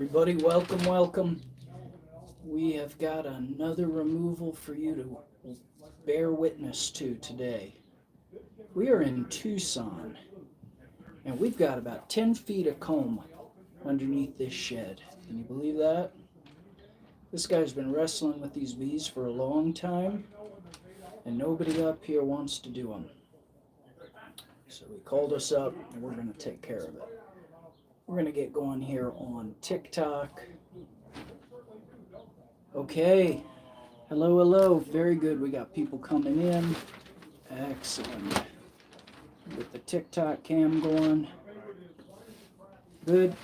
Everybody, welcome. We have got another removal for you to bear witness to today. We are in Tucson, and we've got about 10 feet of comb underneath this shed. Can you believe that? This guy's been wrestling with these bees for a long time, and nobody up here wants to do them. So he called us up, and we're going to take care of it. We're going to get going here on TikTok. Okay. Hello. Very good. We got people coming in. Excellent. Get the TikTok cam going. Good.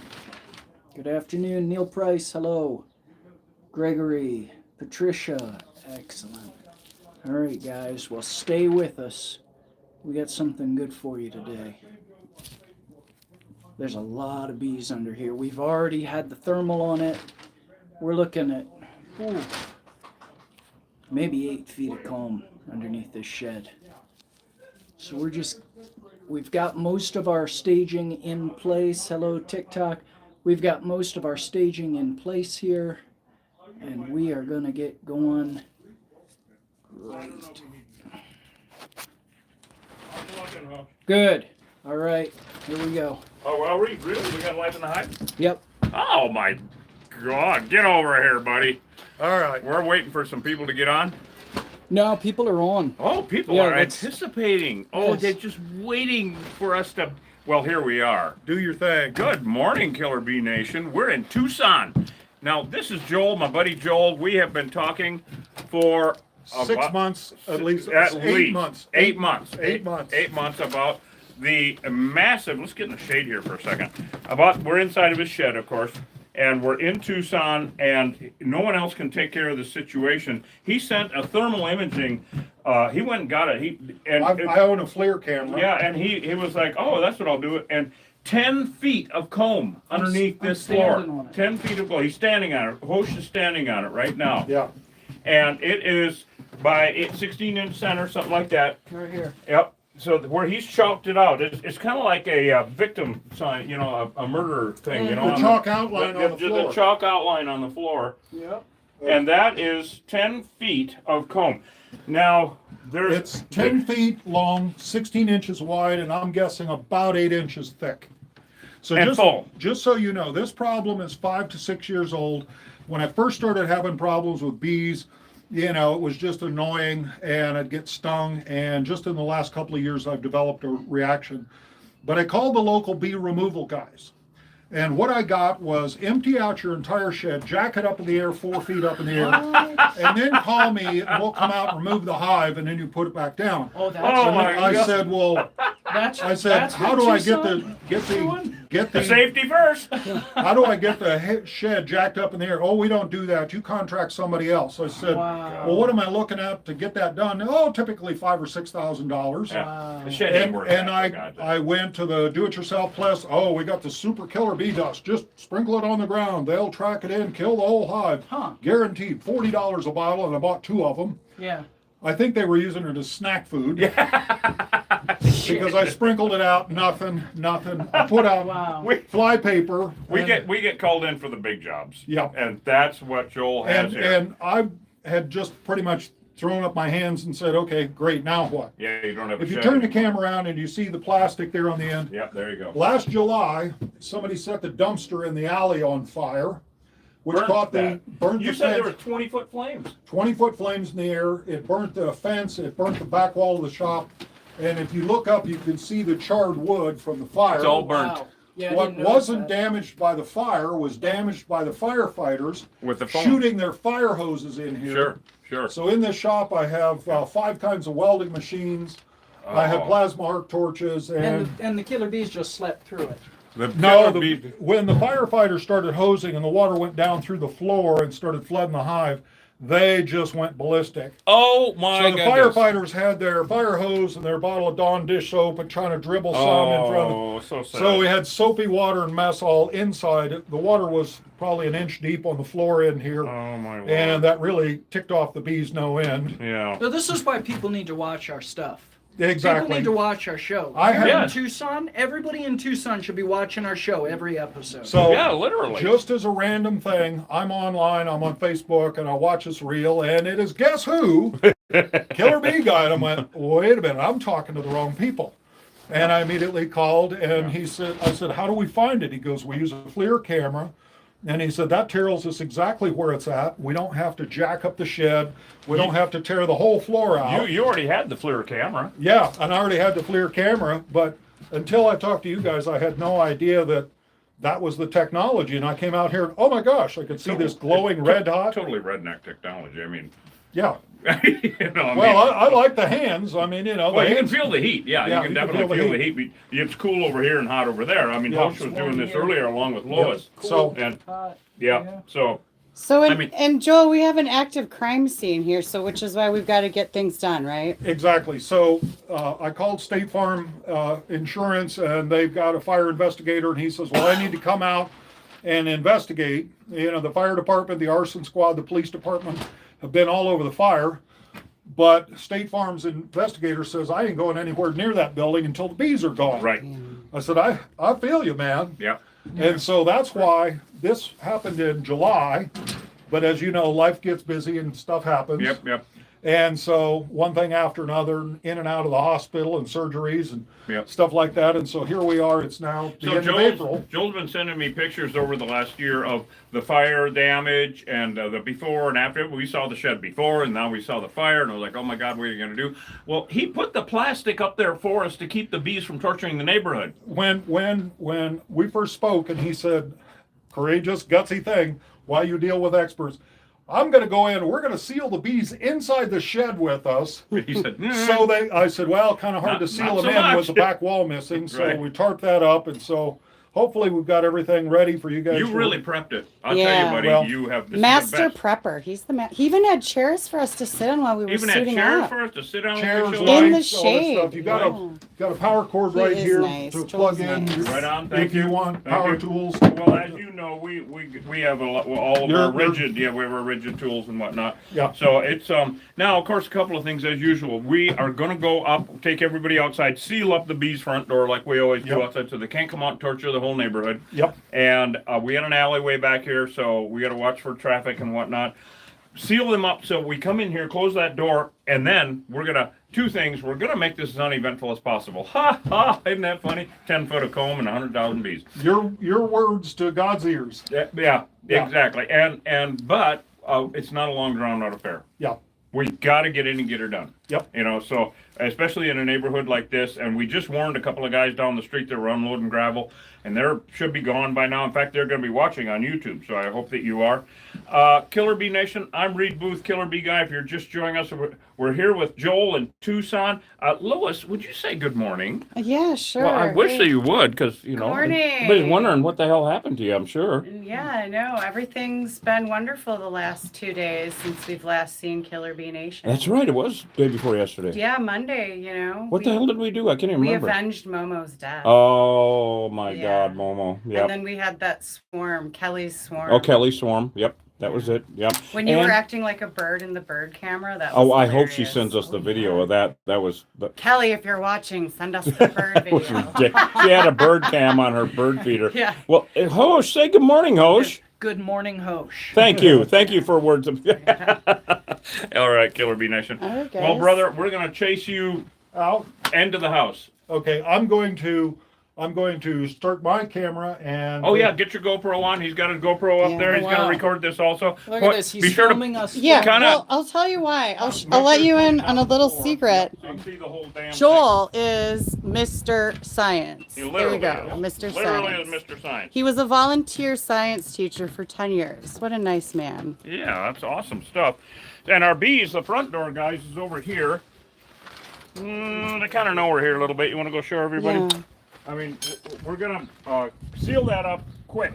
Good afternoon. Neil Price. Hello. Gregory. Patricia. Excellent. All right, guys. Well, stay with us. We got something good for you today. There's a lot of bees under here. We've already had the thermal on it. We're looking at maybe 8 feet of comb underneath this shed. So we've got most of our staging in place. Hello, TikTok. We've got most of our staging in place here, and we are going to get going. Great. Good. All right, here we go. Oh, well, really? We got light in the hive? Yep. Oh, my God. Get over here, buddy. All right. We're waiting for some people to get on. No, people are on. Oh, people are anticipating. Oh, Yes. they're just waiting for us to... Well, here we are. Do your thing. Good morning, Killer Bee Nation. We're in Tucson. Now, this is Joel, my buddy Joel. We have been talking for... 6 months, at least. 8 months. 8 months. 8 months. 8 months about the massive, let's get in the shade here for a second. We're inside of his shed, of course, and we're in Tucson, and no one else can take care of the situation. He sent a thermal imaging, he went and got it. I own a FLIR camera. Yeah, and he was like, oh, that's what I'll do it. And 10 feet of comb underneath this floor. 10 feet of comb. He's standing on it. Hosh is standing on it right now. Yeah. And it is by 16-inch center, something like that. Right here. Yep. So where he's chalked it out, it's kind of like a victim sign, a murder thing, The chalk outline on the floor. The chalk outline on the floor. Yep. And that is 10 feet of comb. Now, It's 10 feet long, 16 inches wide, and I'm guessing about 8 inches thick. So just so you know, this problem is 5 to 6 years old. When I first started having problems with bees, it was just annoying and I'd get stung, and just in the last couple of years I've developed a reaction. But I called the local bee removal guys, and what I got was empty out your entire shed, jack it up in the air 4 feet up in the air, and then call me and we'll come out and remove the hive, and then you put it back down. Oh, that's I said, well, how do I get the safety first. how do I get the shed jacked up in the air? Oh, we don't do that. You contract somebody else. I said, well, what am I looking at to get that done? Oh, typically $5,000 or $6,000. Yeah. The shed ain't worth And that. I went to the do-it-yourself place. Oh, we got the super killer bee dust. Just sprinkle it on the ground. They'll track it in, kill the whole hive. Guaranteed. $40 a bottle, and I bought 2 of them. Yeah. I think they were using it as snack food. Because I sprinkled it out, nothing. I put out fly paper. We get called in for the big jobs. Yeah. And that's what Joel has here. And I had just pretty much thrown up my hands and said, okay, great, now what? Yeah, you don't have If you turn the camera around and you see the plastic there on the end. Yep, there you go. Last July, somebody set the dumpster in the alley on fire, which burned the You said there were 20-foot flames. 20-foot flames in the air. It burnt the fence. It burnt the back wall of the shop. And if you look up, you can see the charred wood from the fire. It's all burnt. Wow. Yeah, What wasn't damaged by the fire was damaged by the firefighters With the foam. shooting their fire hoses in here. Sure. So in this shop, I have 5 kinds of welding machines. I have plasma arc torches, and the killer bees just slept through it. when the firefighters started hosing and the water went down through the floor and started flooding the hive, they just went ballistic. Oh my So the goodness. firefighters had their fire hose and their bottle of Dawn dish soap and trying to dribble some in front of Oh, so sad. So we had soapy water and mess all inside. The water was probably an inch deep on the floor in here. Oh my Lord. And that really ticked off the bees no end. Yeah. So this is why people need to watch our stuff. Exactly. People need to watch our show. I Here have- in Tucson, everybody in Tucson should be watching our show every episode. So Yeah, literally. just as a random thing, I'm online, I'm on Facebook, and I watch this reel, and it is guess who? Killer Bee Guy. And I went, wait a minute, I'm talking to the wrong people. And I immediately called, and I said, how do we find it? He goes, we use a FLIR camera. And he said, that tells us exactly where it's at. We don't have to jack up the shed. We don't have to tear the whole floor out. You already had the FLIR camera. Yeah, and I already had the FLIR camera, but until I talked to you guys, I had no idea that was the technology. And I came out here, and oh my gosh, I could see this glowing red hot. Totally redneck technology. I mean, Yeah. you know, Well, I like the hands. I mean, well, the you can hands. feel the heat. Yeah, Yeah, you can definitely feel the heat. It's cool over here and hot over there. I mean, Yeah. Hosh was doing this earlier along with Lois. So- And so So, I mean- and Joel, we have an active crime scene here, so which is why we've got to get things done, right? Exactly. So I called State Farm Insurance, and they've got a fire investigator, and he says, well, I need to come out and investigate. You know, the fire department, the arson squad, the police department have been all over the fire. But State Farm's investigator says, I ain't going anywhere near that building until the bees are gone. right. I said, I feel you, man. Yeah. And so that's why this happened in July. But as you know, life gets busy and stuff happens. Yep. And so one thing after another, in and out of the hospital and surgeries and Yep. stuff like that. And so here we are. It's now the So end of April. Joel's been sending me pictures over the last year of the fire damage and the before and after. We saw the shed before, and now we saw the fire, and I was like, oh my God, what are you going to do? Well, he put the plastic up there for us to keep the bees from torturing the neighborhood. When we first spoke, and he said, courageous, gutsy thing, why you deal with experts. I'm going to go in. We're going to seal the bees inside the shed with us. He said, So I said, well, kind of hard Not- to seal not them so in much. with the back wall missing. So Right. we tarped that up, and so hopefully we've got everything ready for you guys. you for- really prepped it. I'll Yeah. tell you, buddy, Well, you have this Master is the best. prepper. He's the man. He even had chairs for us to sit on while we were Even had suiting chairs up. for us to sit on. chairs, when we showed In up. the lights, all that shade. stuff. You got a power cord He right is here nice. to Joel's plug in. nice. Right on. If Thank you you. want Thank power you. tools. Well, as you know, we have all of our You're- rigid, we have our rigid tools and whatnot. Yeah. So it's now, of course, a couple of things as usual. We are going to go up, take everybody outside, seal up the bees' front door like we always do Yep. outside, so they can't come out and torture the whole neighborhood. Yep. And we had an alleyway back here, so we got to watch for traffic and whatnot. Seal them up so we come in here, close that door, and then we're gonna two things. We're gonna make this as uneventful as possible. Ha ha! Isn't that funny? 10 foot of comb and 100,000 bees. Your words to God's ears. Yeah, Yeah. exactly. But it's not a long drawn out affair. Yeah. We got to get in and get her done. Yep. You know, so especially in a neighborhood like this, and we just warned a couple of guys down the street that were unloading gravel, and they should be gone by now. In fact, they're going to be watching on YouTube, so I hope that you are. Killer Bee Nation, I'm Reed Booth, Killer Bee Guy. If you're just joining us, we're here with Joel in Tucson. Lois, would you say good morning? Yeah, sure. Well, I wish that you would, because, you know, morning. everybody's wondering what the hell happened to you, I'm sure. Yeah, I know. Everything's been wonderful the last 2 days since we've last seen Killer Bee Nation. That's right, it was day before yesterday. Yeah, Monday, you know. What the hell did we do? I can't even We remember. avenged Momo's death. Oh my Yeah. God, Momo. And Yep. then we had that swarm, Kelly's swarm. Oh, Kelly Swarm. Yep, that was it. Yep. When you And- were acting like a bird in the bird camera, that was Oh, I hope she hilarious. sends us the Oh, video yeah. of that. That was Kelly, if you're watching, send us the bird that was video. ridiculous. She had a bird cam on her bird feeder. Yeah. Well, Hosh, say good morning, Hosh. Good morning, Hosh. Thank you. Thank you for words of. All right, Killer Bee Nation. All right, Well, guys. brother, we're gonna chase you Out. end of the house. Okay. I'm going to start my camera and. Oh yeah, get your GoPro on. He's got his GoPro up Yeah. there. He's Wow. gonna record this also. Look What- at this. Be He's sure to filming us. Yeah, Kinda- well, I'll tell you why. I'll let you in on a little secret. so you can see the whole damn thing. Joel is Mr. Science. He There literally you go, is. Mr. Literally Science. is Mr. Science. He was a volunteer science teacher for 10 years. What a nice man. Yeah, that's awesome stuff. And our bees, the front door guys, is over here. They kind of know we're here a little bit. You want to go show everybody? Yeah. I mean, we're gonna seal that up quick.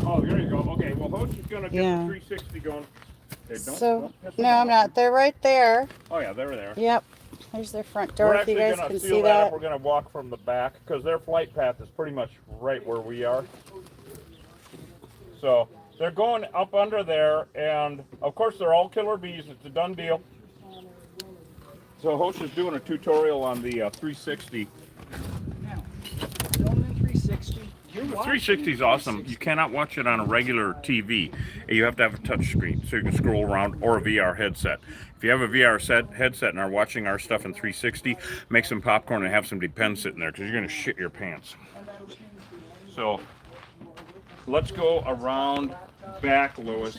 Oh, there you go. Okay, well, Hoach is gonna get Yeah. the 360 going. Okay, So, no, I'm not. They're right there. Oh yeah, they're there. Yep. There's their front We're door if actually you guys gonna can seal see that up. that. We're gonna walk from the back because their flight path is pretty much right where we are. So they're going up under there, and of course they're all killer bees. It's a done deal. So Hosh is doing a tutorial on the 360. Now, going in 360. You're The watching 360 is awesome. You cannot watch it on a regular TV. You have to have a touch screen so you can scroll around, or a VR headset. If you have a VR headset and are watching our stuff in 360, make some popcorn and have some Depends sitting there because you're going to shit your pants. So let's go around back, Lewis.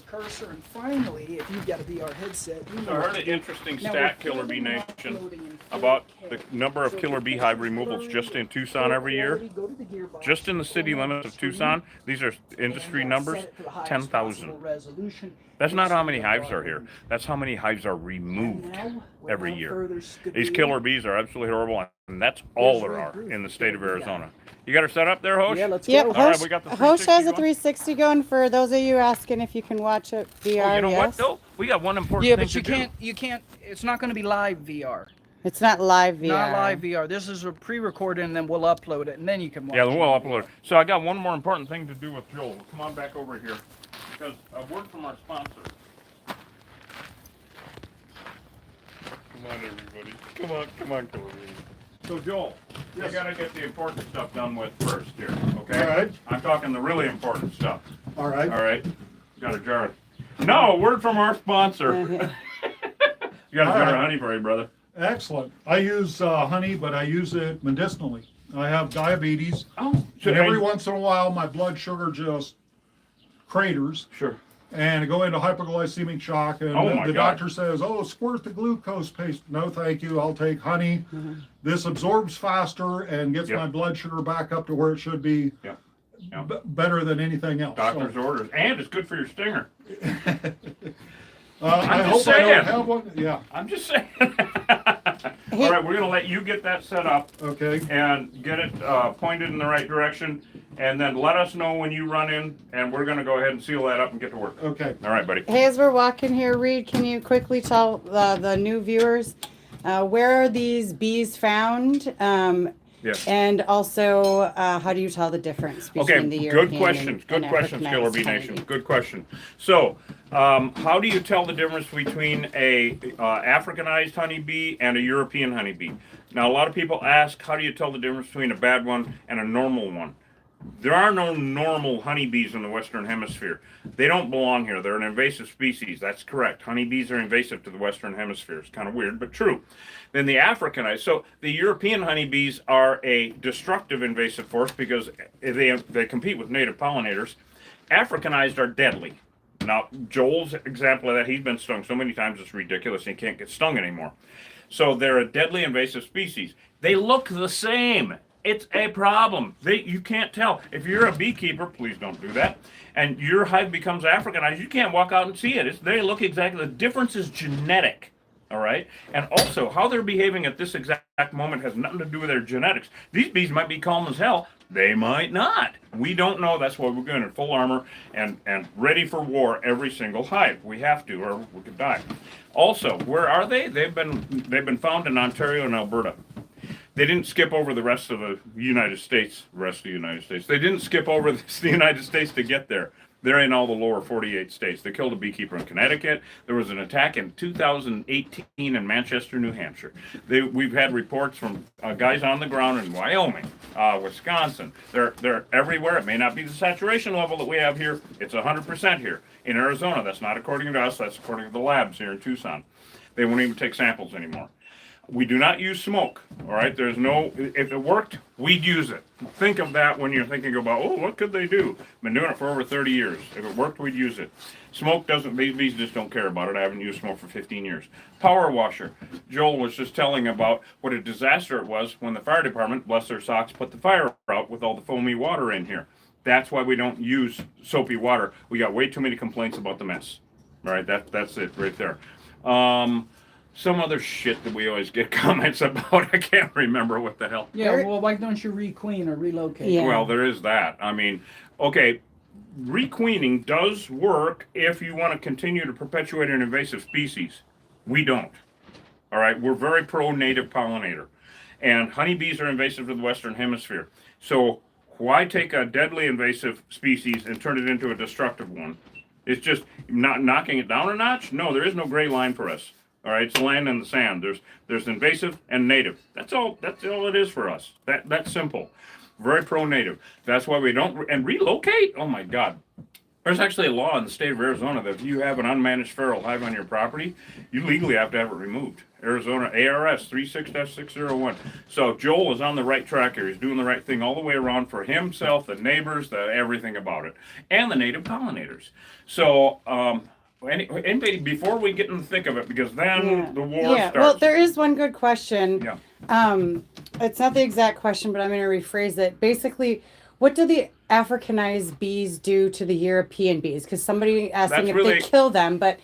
Cursor, and finally, if you've got a VR headset, you So I heard an interesting stat, Killer Bee Nation, about the number of killer beehive removals just in Tucson every year. Just in the city limits of Tucson, these are industry numbers, 10,000. That's not how many hives are here. That's how many hives are removed every year. These killer bees are absolutely horrible, and that's all there are in the state of Arizona. You got her set up there, Hosh? Yeah, let's Yep, go. All right, we got the Hosh 360 has a going. 360 going for those of you asking if you can watch it VR. Oh, you know what yes. though? We got one important Yeah, thing but you to do. can't, it's not going to be live VR. It's not live VR. Not live VR. This is a pre-recorded, and then we'll upload it, and then you can watch Yeah, it. we'll upload it. So I got one more important thing to do with Joel. Come on back over here. Because a word from our sponsor. Come on, everybody. Come on, Killer Bee. So Joel, you gotta get the important stuff done with first here, okay? All right. I'm talking the really important stuff. All right. All right? Got a jar. No, a word from our sponsor. You got a jar of honey for you, brother. Excellent. I use honey, but I use it medicinally. I have diabetes, Oh, and every once in a while my blood sugar just craters, Sure. and I go into hypoglycemic shock, and Oh, my the God. doctor says, "Oh, squirt the glucose paste." No, thank you. I'll take honey. This absorbs faster and gets Yep. my blood sugar back up to where it should be. Yeah. Yeah. Better than anything else. Doctor's orders. And it's good for your stinger. I just hope I saying. don't have one. Yeah. I'm just saying. All right, we're going to let you get that set up Okay. and get it pointed in the right direction, and then let us know when you run in, and we're going to go ahead and seal that up and get to work. Okay. All right, buddy. Hey, as we're walking here, Reed, can you quickly tell the new viewers where are these bees found? Yes. And also, how do you tell the difference between the Okay, European good questions. Good and questions, Killer Bee Africanized Nation. honeybee? Good question. So, how do you tell the difference between a Africanized honeybee and a European honeybee? Now, a lot of people ask, how do you tell the difference between a bad one and a normal one? There are no normal honeybees in the Western Hemisphere. They don't belong here. They're an invasive species. That's correct. Honeybees are invasive to the Western Hemisphere. It's kind of weird, but true. Then the Africanized. So the European honeybees are a destructive invasive force because they compete with native pollinators. Africanized are deadly. Now, Joel's example of that, he's been stung so many times it's ridiculous. He can't get stung anymore. So they're a deadly invasive species. They look the same. It's a problem. You can't tell. If you're a beekeeper, please don't do that, and your hive becomes Africanized, you can't walk out and see it. They look exactly, the difference is genetic, all right? And also, how they're behaving at this exact moment has nothing to do with their genetics. These bees might be calm as hell. They might not. We don't know. That's why we're going in full armor and ready for war every single hive. We have to, or we could die. Also, where are they? They've been found in Ontario and Alberta. They didn't skip over the rest of the United States. They didn't skip over the United States to get there. They're in all the lower 48 states. They killed a beekeeper in Connecticut. There was an attack in 2018 in Manchester, New Hampshire. We've had reports from guys on the ground in Wyoming, Wisconsin. They're everywhere. It may not be the saturation level that we have here. It's 100% here. In Arizona, that's not according to us. That's according to the labs here in Tucson. They won't even take samples anymore. We do not use smoke, all right? If it worked, we'd use it. Think of that when you're thinking about, oh, what could they do? Been doing it for over 30 years. If it worked, we'd use it. Smoke doesn't, these bees just don't care about it. I haven't used smoke for 15 years. Power washer. Joel was just telling about what a disaster it was when the fire department, bless their socks, put the fire out with all the foamy water in here. That's why we don't use soapy water. We got way too many complaints about the mess. All right, that's it right there. Some other shit that we always get comments about. I can't remember what the hell. Yeah, well, why don't you requeen or relocate? Yeah. Well, there is that. I mean, okay, requeening does work if you want to continue to perpetuate an invasive species. We don't. All right, we're very pro-native pollinator. And honeybees are invasive to the Western Hemisphere. So why take a deadly invasive species and turn it into a destructive one? It's just not knocking it down a notch? No, there is no gray line for us. All right, it's the land and the sand. There's invasive and native. That's all it is for us. That's simple. Very pro-native. That's why we don't and relocate. Oh my God. There's actually a law in the state of Arizona that if you have an unmanaged feral hive on your property, you legally have to have it removed. Arizona ARS 36-601. So Joel is on the right track here. He's doing the right thing all the way around for himself, the neighbors, everything about it, and the native pollinators. So anybody, before we get in the thick of it, because then the war starts. Well, there is one good question. Yeah. It's not the exact question, but I'm going to rephrase it. Basically, what do the Africanized bees do to the European bees? Because somebody asking if they kill them, but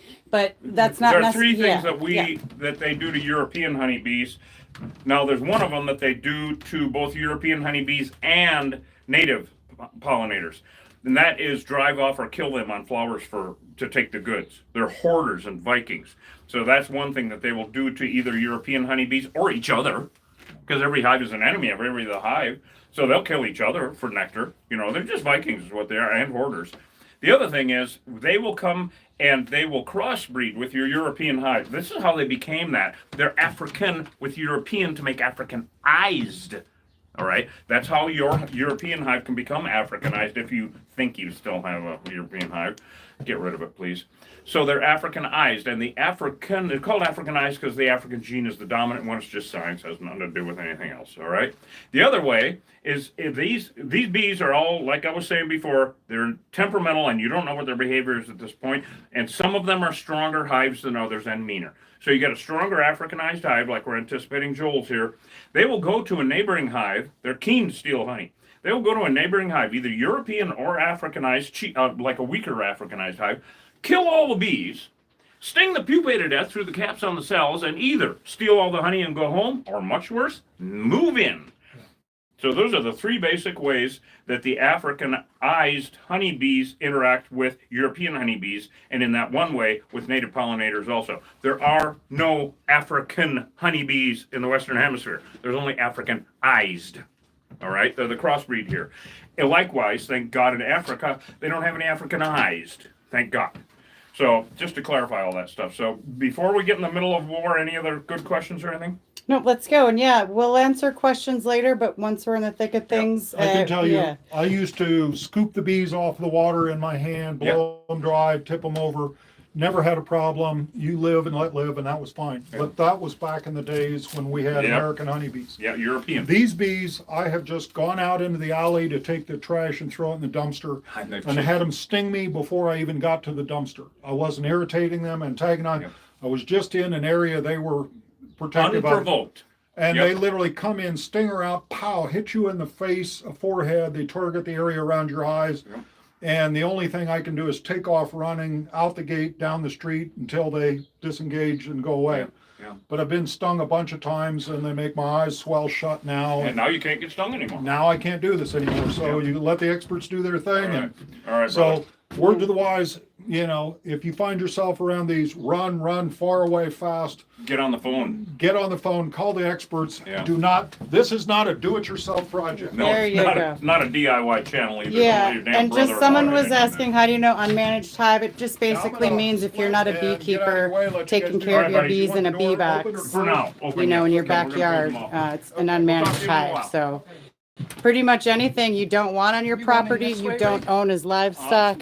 that's not. There are three things that they do to European honeybees. Now, there's one of them that they do to both European honeybees and native pollinators, and that is drive off or kill them on flowers to take the goods. They're hoarders and Vikings. So that's one thing that they will do to either European honeybees or each other, because every hive is an enemy of every other hive. So they'll kill each other for nectar. You know, they're just Vikings is what they are, and hoarders. The other thing is they will come and they will crossbreed with your European hive. This is how they became that. They're African with European to make Africanized. All right? That's how your European hive can become Africanized if you think you still have a European hive. Get rid of it, please. So they're Africanized, and they're called Africanized because the African gene is the dominant one. It's just science, has nothing to do with anything else, all right? The other way is these bees are all, like I was saying before, they're temperamental, and you don't know what their behavior is at this point, and some of them are stronger hives than others and meaner. So you get a stronger Africanized hive, like we're anticipating Joel's here. They will go to a neighboring hive. They're keen to steal honey. They will go to a neighboring hive, either European or Africanized, like a weaker Africanized hive, kill all the bees, sting the pupae to death through the caps on the cells, and either steal all the honey and go home, or much worse, move in. So those are the three basic ways that the Africanized honeybees interact with European honeybees, and in that one way with native pollinators also. There are no African honeybees in the Western Hemisphere. There's only Africanized. All right, they're the crossbreed here. And likewise, thank God in Africa, they don't have any Africanized. Thank God. So just to clarify all that stuff. So before we get in the middle of war, any other good questions or anything? No, let's go. And yeah, we'll answer questions later, but once we're in the thick of things. I can tell you, I used to scoop the bees off the water in my hand, blow them dry, tip them over. Never had a problem. You live and let live, and that was fine. But that was back in the days when we had American honeybees. Yeah, European. These bees, I have just gone out into the alley to take the trash and throw it in the dumpster, and I had them sting me before I even got to the dumpster. I wasn't irritating them, antagonizing. I was just in an area they were protected by. Unprovoked. And they literally come in, stinger out, pow, hit you in the face, forehead. They target the area around your eyes. And the only thing I can do is take off running out the gate, down the street until they disengage and go away. But I've been stung a bunch of times, and they make my eyes swell shut now. And now you can't get stung anymore. Now I can't do this anymore. So you let the experts do their thing. All right, so word to the wise, you know, if you find yourself around these, run far away fast. Get on the phone. Get on the phone. Call the experts. Do not. This is not a do-it-yourself project. No, there you go. Not a DIY channel either. Yeah, and just someone was asking, how do you know unmanaged hive? It just basically means if you're not a beekeeper taking care of your bees in a bee box, for now, you know, in your backyard, it's an unmanaged hive. So pretty much anything you don't want on your property, you don't own as livestock.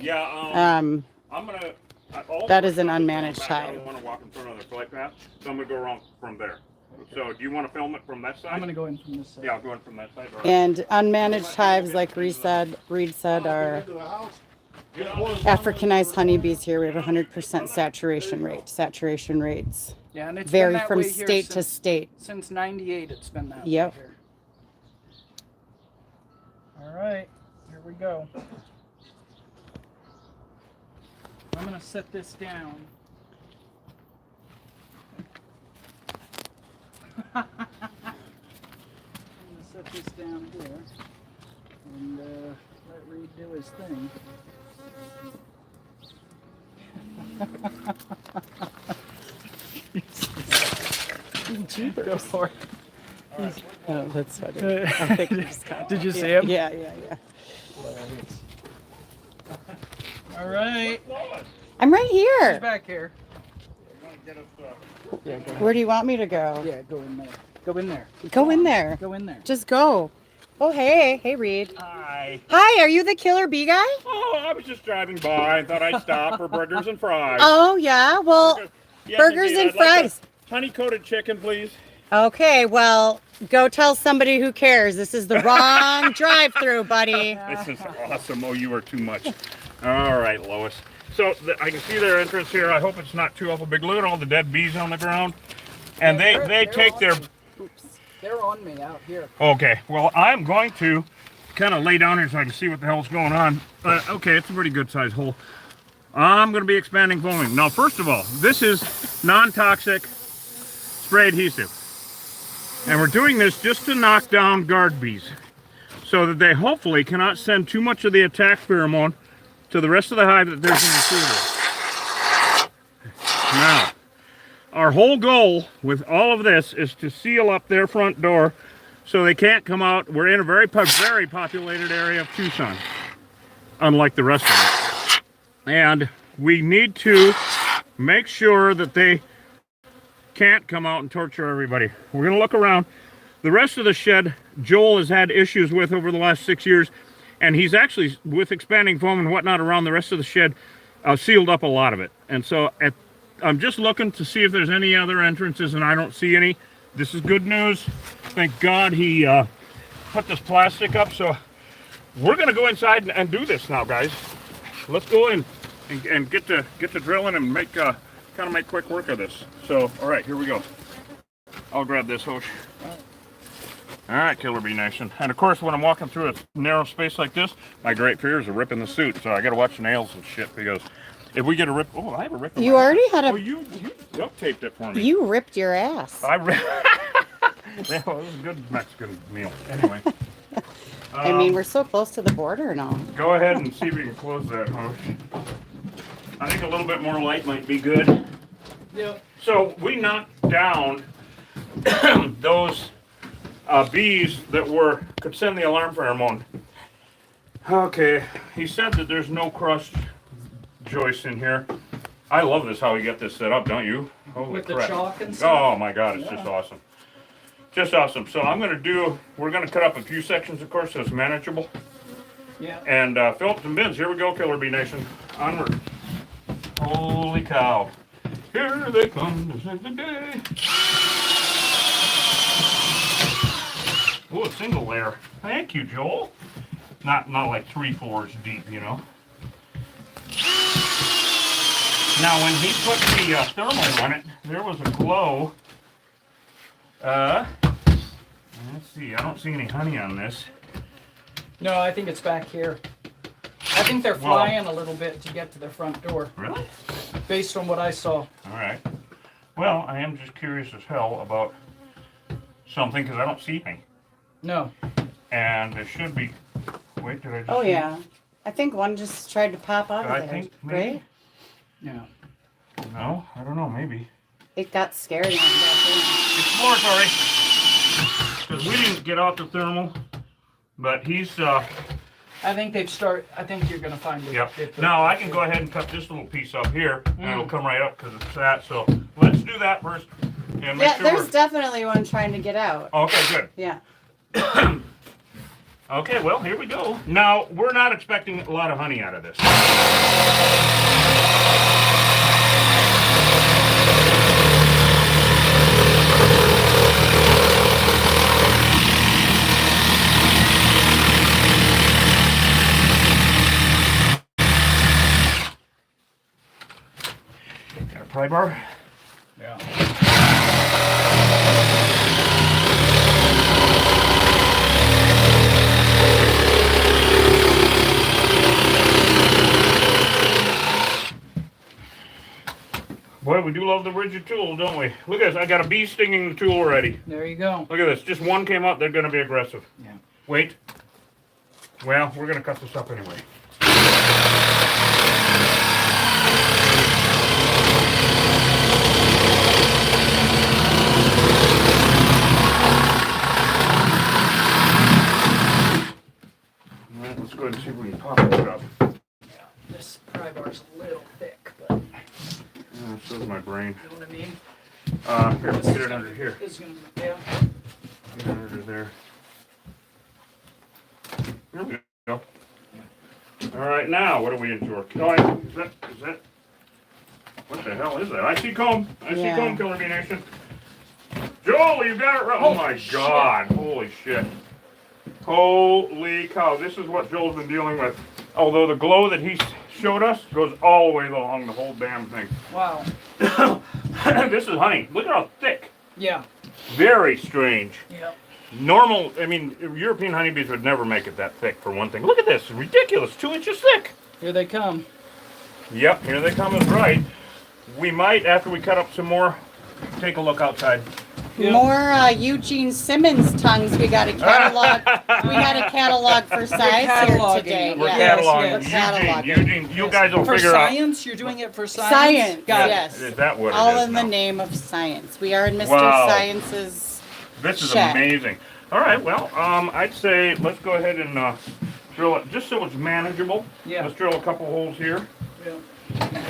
I'm gonna. That is an unmanaged hive. I don't want to walk in front of the flight path, so I'm gonna go around from there. So do you want to film it from that side? I'm going to go in from this side. Yeah, I'll go in from that side. Right. And unmanaged hives, like Reed said, are Africanized honeybees here. We have 100% saturation rate. Saturation rates Yeah, and it's vary been that from way here state to state. Since 98, it's been that way Yep. here. All right, here we go. I'm going to set this down. I'm going to set this down here and let Reed do his thing. Go for it. Oh, that's funny. I think he's got Did you see him? Yeah. All right. I'm right here. He's back here. get us, Yeah, go ahead. Where do you want me to go? Yeah, go in there. Go in there. Go in there. Go in there. Just go. Oh, hey. Hey, Reed. Hi. Hi, are you the killer bee guy? Oh, I was just driving by. I thought I'd stop for burgers and fries. Oh, yeah. Well, Yes, burgers indeed. and I'd like fries. a honey-coated chicken, please. Okay, well, go tell somebody who cares. This is the wrong drive-through, buddy. This is awesome. Oh, you are too much. All right, Lois. So I can see their entrance here. I hope it's not too awful big. Look at all the dead bees on the ground. And they take their... Oops. They're on me out here. Okay, well, I'm going to kind of lay down here so I can see what the hell's going on. Okay, it's a pretty good sized hole. I'm going to be expanding foaming. Now, first of all, this is non-toxic spray adhesive. And we're doing this just to knock down guard bees so that they hopefully cannot send too much of the attack pheromone to the rest of the hive that there's an intruder. Now, our whole goal with all of this is to seal up their front door so they can't come out. We're in a very populated area of Tucson, unlike the rest of it. And we need to make sure that they can't come out and torture everybody. We're going to look around. The rest of the shed, Joel has had issues with over the last 6 years, and he's actually, with expanding foam and whatnot around the rest of the shed, sealed up a lot of it. And so I'm just looking to see if there's any other entrances, and I don't see any. This is good news. Thank God he put this plastic up. So we're going to go inside and do this now, guys. Let's go in and get to drilling and make kind of make quick work of this. So, all right, here we go. I'll grab this, Hosh. All right, Killer Bee Nation. And of course, when I'm walking through a narrow space like this, my great fear is a rip in the suit. So I got to watch the nails and shit, because if we get a rip, oh, I have a rip. You already had a. Oh, you duct taped it for me. You ripped your ass. I ripped. Yeah, well, it was a good Mexican meal. Anyway. I mean, we're so close to the border and all. Go ahead and see if we can close that, Hosh. I think a little bit more light might be good. Yep. So we knocked down those bees that could send the alarm pheromone. Okay, he said that there's no crushed joist in here. I love this, how we get this set up, don't you? Holy With crap. the chalk and stuff? Oh my God, it's just awesome. Just awesome. So we're gonna cut up a few sections, of course, so it's manageable. Yeah. And fill up some bins. Here we go, Killer Bee Nation. Onward. Holy cow. Here they come to save the day. Oh, a single layer. Thank you, Joel. Not like 3 floors deep, you know. Now, when he put the thermal on it, there was a glow. Let's see. I don't see any honey on this. No, I think it's back here. I think they're flying a little bit to get to their front door. Really? Based on what I saw. All right. Well, I am just curious as hell about something because I don't see anything. No. And there should be. Wait, did I just? Oh see? yeah, I think one just tried to pop out of I there. think maybe. Right? Yeah. No, I don't know. Maybe. It got scared. And got Exploratory. Because we didn't get out the thermal, but he's. I think I think you're gonna find it. Yep. Now I can go ahead and cut this little piece up here, and it'll come right up because it's that. So let's do that first. And make yeah, sure there's definitely one trying to get out. Okay, good. Yeah. Okay, well, here we go. Now, we're not expecting a lot of honey out of this. Got a pry bar? Yeah. Boy, we do love the rigid tool, don't we? Look at this. I got a bee stinging the tool already. There you go. Look at this. Just one came up. They're going to be aggressive. Yeah. Wait. Well, we're going to cut this up anyway. All right, let's go ahead and see if we can pop it up. This pry bar's a little thick, but This is my brain. You know what I mean? Here, let's get it under here. It's gonna, yeah. Get it under there. There we go. All right, now what are we into? Is that? What the hell is that? I see comb. I see comb, Killer Bee Nation. Joel, you got it right. Oh my God! Holy shit! Holy cow! This is what Joel's been dealing with. Although the glow that he showed us goes all the way along the whole damn thing. Wow. This is honey. Look at how thick. Yeah. Very strange. Yeah. Normal, I mean, European honeybees would never make it that thick, for one thing. Look at this, ridiculous, 2 inches thick. Here they come. Yep, here they come is right. We might, after we cut up some more, take a look outside. Yep. More Eugene Simmons tongues. We got a catalog. We had a catalog for science here today. We're Yes, cataloging. yes. Eugene, you guys will For figure out. science? You're doing it for science? Science, Got it. yes. Is that what All it is in now? the name of science. We are in Mr. Wow. Science's This is shack. amazing. All right, well, I'd say let's go ahead and drill it, just so it's manageable. Yeah. Let's drill a couple holes here. Yeah.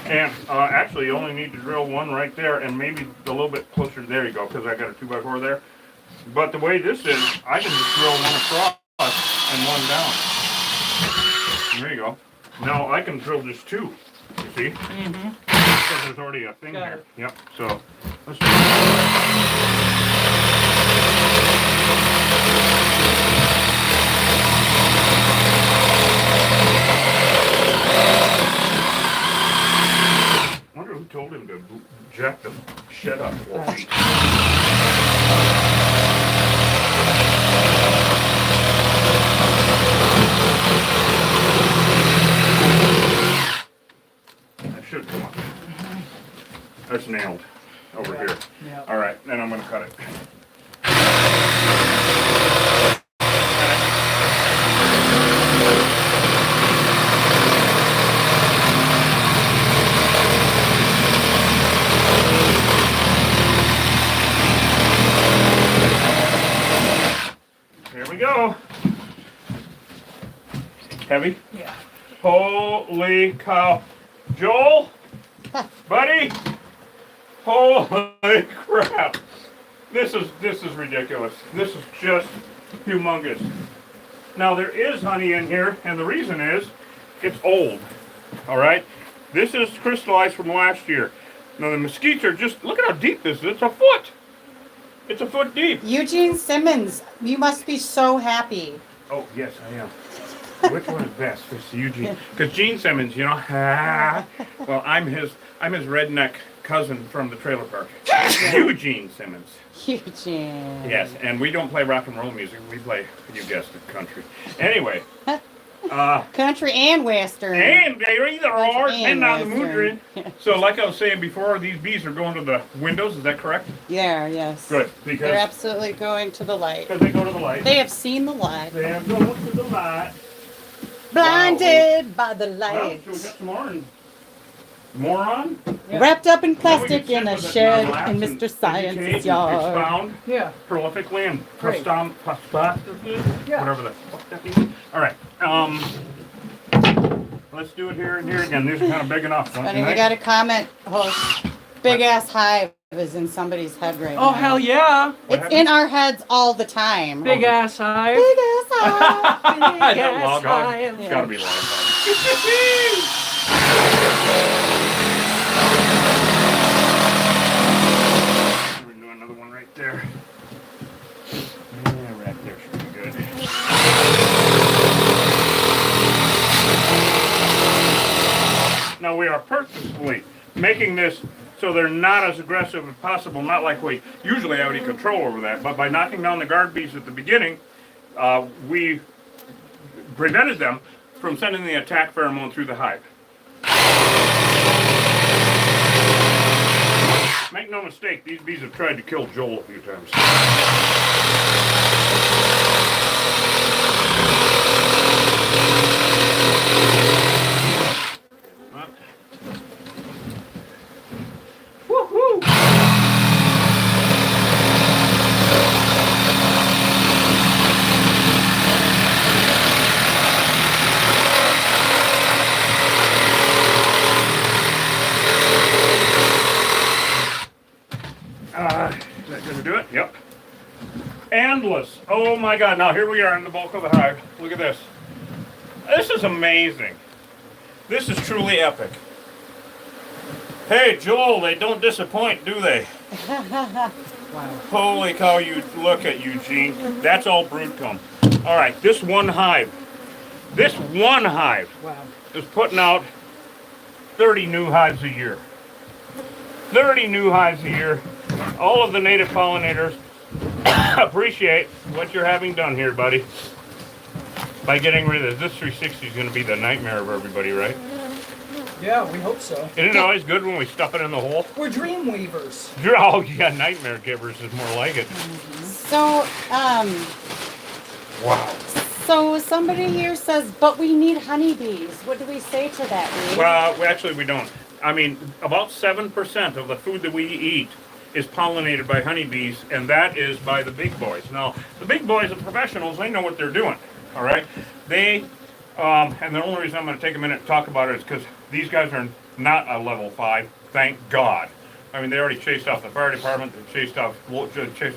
And actually, you only need to drill one right there, and maybe a little bit closer. There you go, because I got a 2x4 there. But the way this is, I can just drill one across and one down. There you go. Now I can drill just 2. You see? Mm-hmm. Because there's already a thing Got here. it. Yep. So let's. Wonder who told him to jack the shed up 4 feet. That should come up. That's nailed over here. Yeah. All right, then I'm going to cut it. Here we go. Heavy? Yeah. Holy cow. Joel? Buddy? Holy crap. This is ridiculous. This is just humongous. Now there is honey in here, and the reason is it's old. All right? This is crystallized from last year. Now the mesquites are just, look at how deep this is. It's a foot. It's a foot deep. Eugene Simmons, you must be so happy. Oh, yes, I am. Which one is best? It's Eugene. Because Gene Simmons, you know, well, I'm his redneck cousin from the trailer park. Eugene Simmons. Eugene. Yes, and we don't play rock and roll music. We play, you guessed it, country. Anyway. Country and Western. And they're either or, Country depending and on the mood you're in. Western. So like I was saying before, these bees are going to the windows. Is that correct? Yeah, yes. Good, They're because absolutely going to the light. they go to the light. They have seen the light. They have to go to the light. Blinded by the Well, light. so we got some more on? Yeah. Wrapped up in Well, we plastic can in a sit with it shed and relax in and Mr. Science's educate and yard. Expound Yeah. prolifically and Great. Yeah. whatever the fuck that means. All right. Let's do it here and here again. These are kind of big enough, don't you Funny, we think? got a comment. Oh, big ass hive is in somebody's head right now. Oh, hell yeah. It's in our heads all the time. Big ass hive. Big ass hive. Is that log hog? hive. It's got to be log hog. We're doing another one right there. Yeah, right there should be good. Now we are purposefully making this so they're not as aggressive as possible, not like we usually have any control over that, but by knocking down the guard bees at the beginning, we prevented them from sending the attack pheromone through the hive. Make no mistake, these bees have tried to kill Joel a few times. Woo-hoo! endless. Oh my God. Now here we are in the bulk of the hive. Look at this. This is amazing. This is truly epic. Hey, Joel, they don't disappoint, do they? Wow. Holy cow, you look at Eugene. That's all brood comb. All right, this one hive Wow. is putting out 30 new hives a year. 30 new hives a year. All of the native pollinators appreciate what you're having done here, buddy. By getting rid of this. This 360 is going to be the nightmare of everybody, right? Yeah, we hope so. Isn't it always good when we stuff it in the hole? We're dream weavers. Oh, yeah, nightmare givers is more like it. So, Wow. so somebody here says, but we need honeybees. What do we say to that, Reed? Well, actually, we don't. I mean, about 7% of the food that we eat is pollinated by honeybees, and that is by the big boys. Now, the big boys are professionals. They know what they're doing, all right? They, and the only reason I'm going to take a minute to talk about it is because these guys are not a level 5, thank God. I mean, they already chased off the fire department, they chased off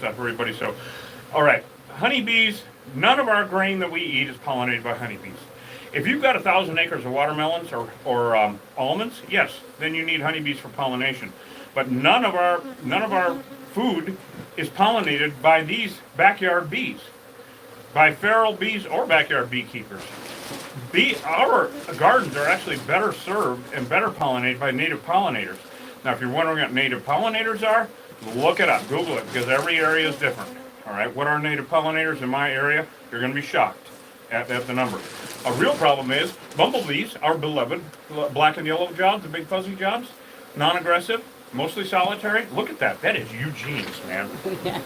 everybody, so. All right, honeybees, none of our grain that we eat is pollinated by honeybees. If you've got 1,000 acres of watermelons or almonds, yes, then you need honeybees for pollination. But none of our food is pollinated by these backyard bees, by feral bees or backyard beekeepers. Our gardens are actually better served and better pollinated by native pollinators. Now, if you're wondering what native pollinators are, look it up, Google it, because every area is different. All right, what are native pollinators in my area? You're going to be shocked at the number. A real problem is bumblebees, our beloved black and yellow jobs, the big fuzzy jobs, non-aggressive, mostly solitary. Look at that. That is Eugene's, man.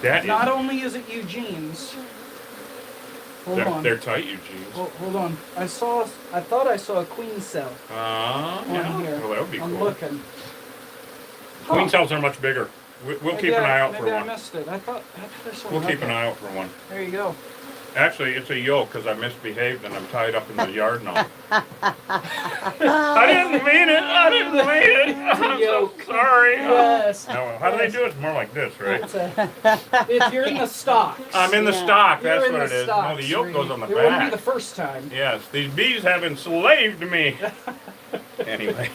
That Not is. only is it Eugene's. Hold on. They're tight, Eugene's. Hold on. I thought I saw a queen cell Yeah. on here. Well, that would be I'm cool. looking. Queen cells are much bigger. We'll keep an eye out for Maybe I one. missed it. I thought I saw We'll one. keep an eye out for one. There you go. Actually, it's a yolk because I misbehaved and I'm tied up in the yard now. I didn't mean it. I didn't mean it. I'm so Yolk. sorry. Yes. No, how do they do it? It's more like this, right? If you're in the stocks. I'm in the Yeah. stock. You're That's in what the it is. No, stocks, the yolk Reed. goes on the It wouldn't be back. the first time. Yes, these bees have enslaved me. Anyway.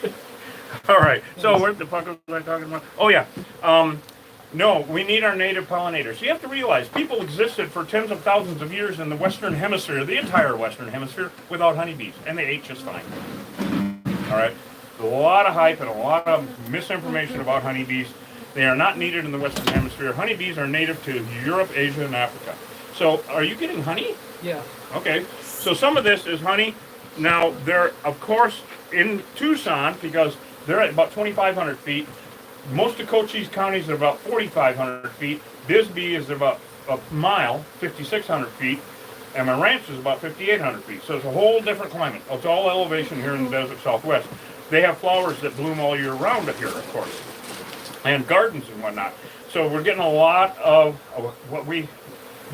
All right. So what the fuck was I talking about? Oh yeah. No, we need our native pollinators. You have to realize people existed for tens of thousands of years in the Western Hemisphere, the entire Western Hemisphere, without honeybees, and they ate just fine. All right. A lot of hype and a lot of misinformation about honeybees. They are not needed in the Western Hemisphere. Honeybees are native to Europe, Asia, and Africa. So, are you getting honey? Yeah. Okay, so some of this is honey. Now, they're, of course, in Tucson, because they're at about 2,500 feet. Most of Cochise County is at about 4,500 feet. Bisbee is about a mile, 5,600 feet. And my ranch is about 5,800 feet. So it's a whole different climate. It's all elevation here in the desert Southwest. They have flowers that bloom all year round up here, of course. And gardens and whatnot. So we're getting a lot of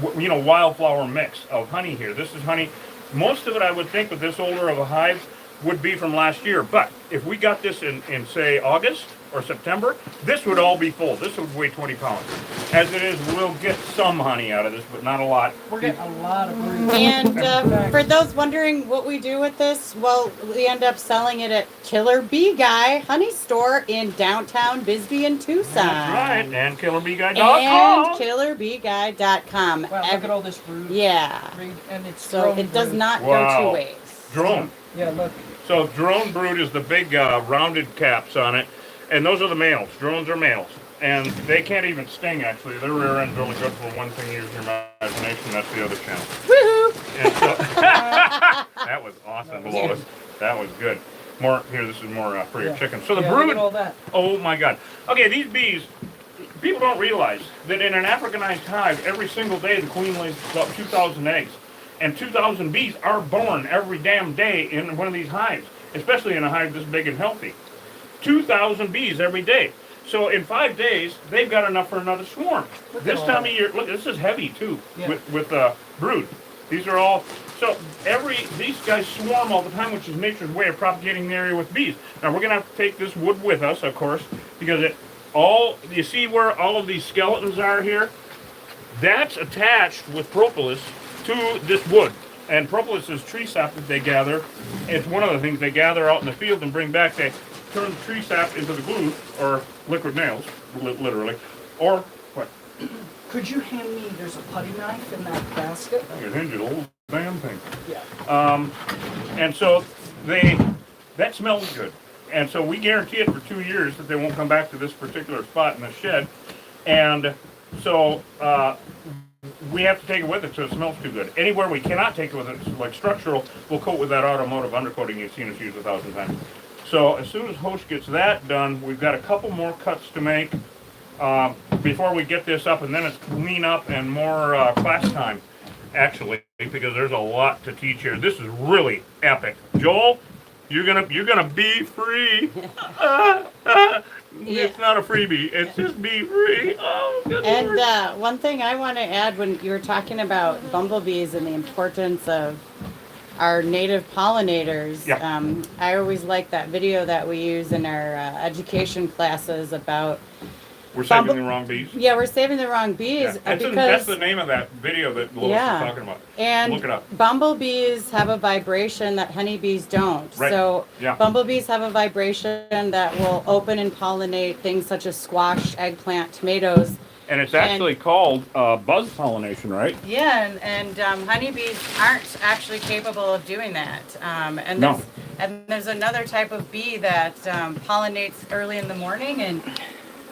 wildflower mix of honey here. This is honey. Most of it, I would think, with this older of a hive, would be from last year. But if we got this in say, August or September, this would all be full. This would weigh 20 pounds. As it is, we'll get some honey out of this, but not a lot. We're getting a lot of brood. And for those wondering what we do with this, well, we end up selling it at Killer Bee Guy Honey Store in downtown Bisbee and Tucson. That's right. And killerbeeguy.com. And killerbeeguy.com. Wow, look at all this brood. Yeah. And it's So drone it does brood. not Wow. go two ways. Drone. Yeah, look. So drone brood is the big rounded caps on it. And those are the males. Drones are males. And they can't even sting, actually. Their rear end's really good for one thing. Use your imagination. That's the other channel. Woohoo! And so, that was awesome, Lois. That was good. More here. This is more for your chicken. So the Yeah, look brood. at all that. Oh my God. Okay, these bees. People don't realize that in an Africanized hive, every single day the queen lays about 2,000 eggs, and 2,000 bees are born every damn day in one of these hives, especially in a hive this big and healthy. 2,000 bees every day. So in 5 days, they've got enough for another swarm. This all time that. of year, look, this is heavy too, Yeah. with brood. These are all, so these guys swarm all the time, which is nature's way of propagating the area with bees. Now we're gonna have to take this wood with us, of course, because you see where all of these skeletons are here? that's attached with propolis to this wood. And propolis is tree sap that they gather. It's one of the things they gather out in the field and bring back. They turn the tree sap into the glue, or liquid nails, literally. Or what? Could you hand me, there's a putty knife in that basket? I can hand you the whole damn thing. Yeah. And so that smells good. And so we guarantee it for 2 years that they won't come back to this particular spot in the shed. And so we have to take it with it so it smells too good. Anywhere we cannot take it with it, like structural, we'll coat with that automotive undercoating you've seen us use 1,000 times. So as soon as Hosh gets that done, we've got a couple more cuts to make before we get this up, and then it's clean up and more class time, actually, because there's a lot to teach here. This is really epic. Joel, you're gonna be free. It's not a freebie. It's just be free. Oh, good Lord. And one thing I want to add, when you were talking about bumblebees and the importance of our native pollinators, Yeah. I always like that video that we use in our education classes about. We're saving the wrong bees. Yeah, we're saving the wrong bees Yeah. because That's the name of that video that Lois was talking about. And look it up. Bumblebees have a vibration that honeybees don't. Right. So Yeah. bumblebees have a vibration that will open and pollinate things such as squash, eggplant, tomatoes. And it's actually called buzz pollination, right? Yeah, and honeybees aren't actually capable of doing that. No. And there's another type of bee that pollinates early in the morning, and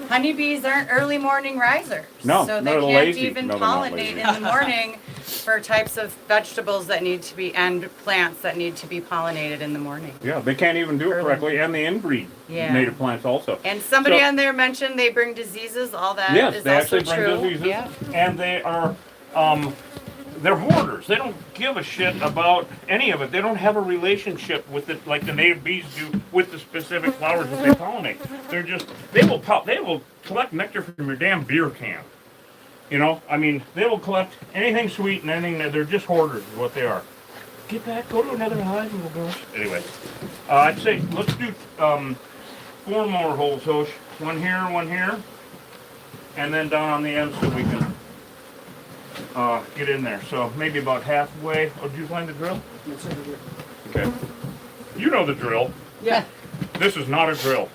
honeybees aren't early morning risers. No, so they they're can't lazy. even No, they're not pollinate lazy. in the morning for types of vegetables that need to be, and plants that need to be pollinated in the morning. Yeah, they can't even do it correctly, and they inbreed native plants also. And somebody So- on there mentioned they bring diseases. All that Yes, is they also actually bring true. diseases, Yeah. and they are they're hoarders. They don't give a shit about any of it. They don't have a relationship with it like the native bees do with the specific flowers that they pollinate. They're just they will collect nectar from your damn beer can. You know, I mean, they will collect anything sweet and anything that they're just hoarders is what they are. Get back, go to another hive, little girls. Anyway, I'd say let's do 4 more holes, Hosh. One here, and then down on the end so we can get in there. So maybe about halfway. Oh, did you find the drill? It's over here. Okay. You know the drill. Yeah. This is not a drill,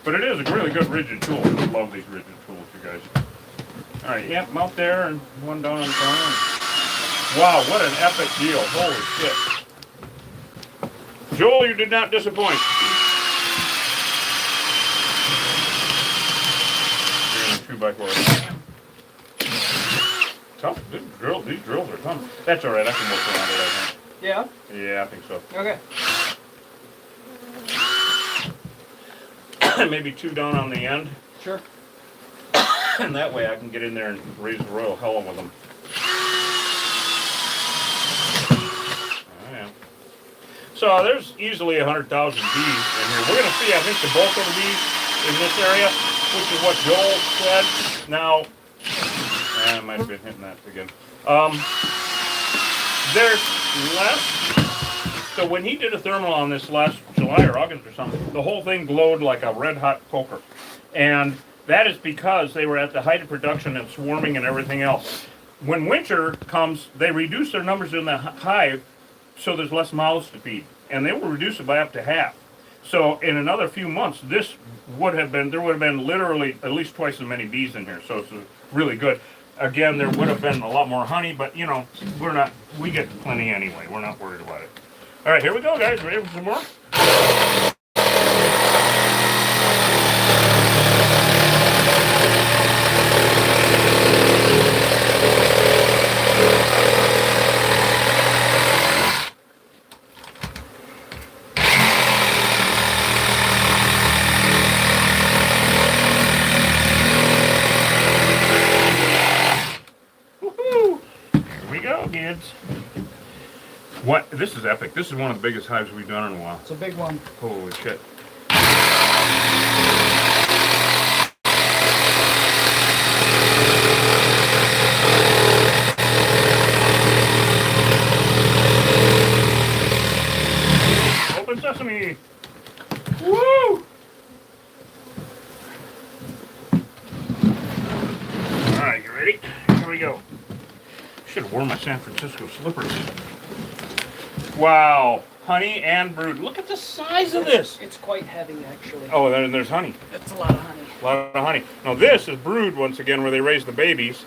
but it is a really good rigid tool. I love these rigid tools, you guys. All right, yep, out there and one down on the corner. Wow, what an epic deal. Holy shit. Joel, you did not disappoint. You're in the 2x4. Tough. These drills are tough. That's all right. I can work around it, I think. Yeah? Yeah, I think so. Okay. Maybe 2 down on the end. Sure. And that way I can get in there and raise the royal hell with them. Oh, yeah. So there's easily 100,000 bees in here. We're going to see, I think, the bulk of the bees in this area, which is what Joel said. Now, I might have been hitting that again. There's less. So when he did a thermal on this last July or August or something, the whole thing glowed like a red hot poker. And that is because they were at the height of production and swarming and everything else. When winter comes, they reduce their numbers in the hive so there's less mouths to feed. And they will reduce it by up to half. So in another few months, there would have been literally at least twice as many bees in here. So it's really good. Again, there would have been a lot more honey, but you know, we get plenty anyway. We're not worried about it. All right, here we go, guys. Ready for some more? Kids. What? This is epic. This is one of the biggest hives we've done in a while. It's a big one. Holy shit. Open sesame. Woo! Alright, you ready? Come we go. Should have worn my San Francisco slippers. Wow, honey and brood. Look at the size of this. It's quite heavy, actually. Oh, there's honey. That's a lot of honey. A lot of honey. Now this is brood once again, where they raise the babies,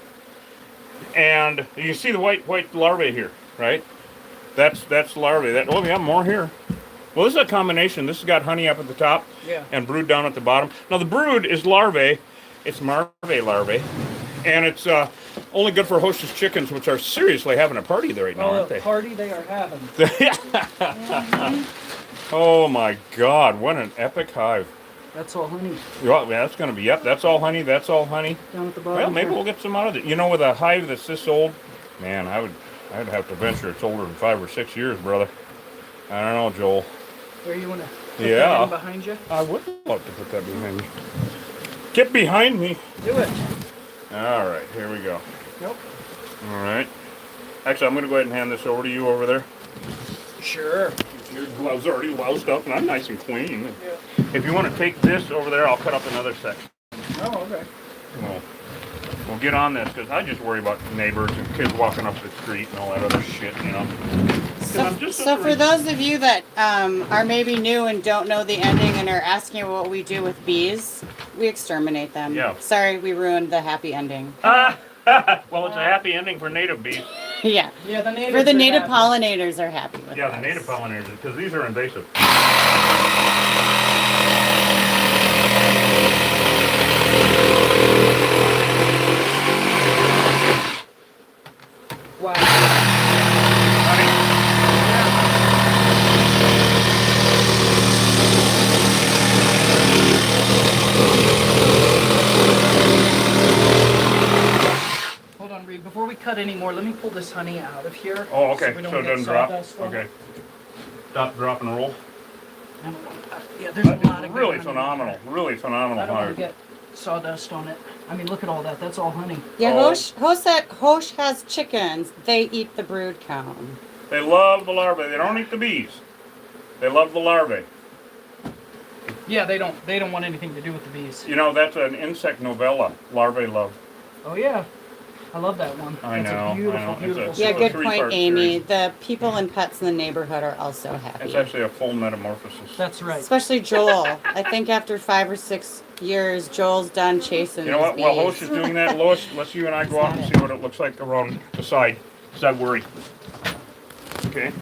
and you see the white larvae here, right? That's larvae. Oh, we have more here. Well, this is a combination. This has got honey up at the top, and brood down at the bottom. Now the brood is larvae. It's larvae, and it's only good for hostess chickens, which are seriously having a party there right now, aren't they? Party they are having. Oh my God! What an epic hive. That's all honey. Well, that's going to be, yep, that's all honey, that's all honey. Down at the bottom. Well, maybe we'll get some out of it. You know, with a hive that's this old, man, I'd have to venture it's older than 5 or 6 years, brother. I don't know, Joel. Where you want to put that in behind you? I would love to put that behind me. Get behind me. Do it. All right, here we go. Nope. All right. Actually, I'm going to go ahead and hand this over to you over there. Sure. Your gloves are already loused up, and I'm nice and clean. Yeah. If you want to take this over there, I'll cut up another section. Oh, okay. We'll get on this, because I just worry about neighbors and kids walking up the street and all that other shit, you know. So for those of you that are maybe new and don't know the ending and are asking what we do with bees, we exterminate them. Yeah. Sorry, we ruined the happy ending. Well, it's a happy ending for native bees. Yeah. Yeah, the natives For the are native happy. pollinators are happy with Yeah, the us. native pollinators, because these are invasive. Wow. Hold on, Reed. Before we cut any more, let me pull this honey out of here. Oh, okay, we so, don't it get doesn't drop? sawdust on it. Okay. Stop, drop, and roll. Yeah, there's a lot of good Really honey. phenomenal, really phenomenal I don't want hive. to get sawdust on it. I mean, look at all that. That's all honey. Yeah, Oh. Hosh has chickens. They eat the brood comb. They love the larvae. They don't eat the bees. They love the larvae. Yeah, they don't want anything to do with the bees. You know, that's an insect novella, larvae love. Oh yeah, I love that one. I That's know, a I beautiful, know. It's a- beautiful it's Yeah, a story. good point, three-part Amy. series. The people and pets in the neighborhood are also happy. It's actually a full metamorphosis. That's right. Especially Joel. I think after 5 or 6 years, Joel's done chasing You know what? his While bees. Hosh is doing that, Lois, let's you and I go out and see what it looks like around the side. Does that worry? Okay.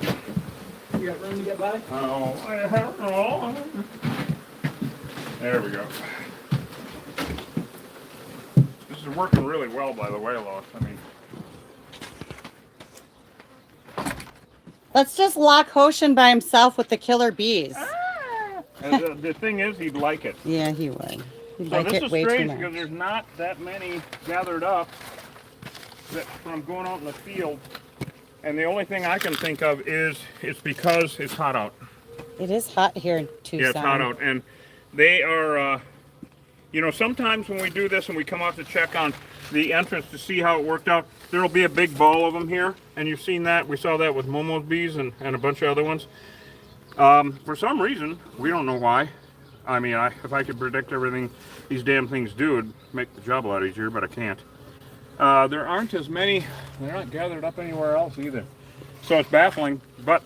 You got room to get by? Oh, I don't know. There we go. This is working really well, by the way, Lois. I mean, Let's just lock Hoshin by himself with the killer bees. the thing is, he'd like it. Yeah, he would. He'd So like this it is way too strange much. because there's not that many gathered up that from going out in the field. And the only thing I can think of is it's because it's hot out. It is hot here in Tucson. Yeah, it's hot out. And they are, you know, sometimes when we do this and we come out to check on the entrance to see how it worked out, there will be a big ball of them here. And you've seen that. We saw that with Momo's bees and a bunch of other ones. For some reason, we don't know why. I mean, if I could predict everything these damn things do, it'd make the job a lot easier, but I can't. There aren't as many, they're not gathered up anywhere else either. So it's baffling, but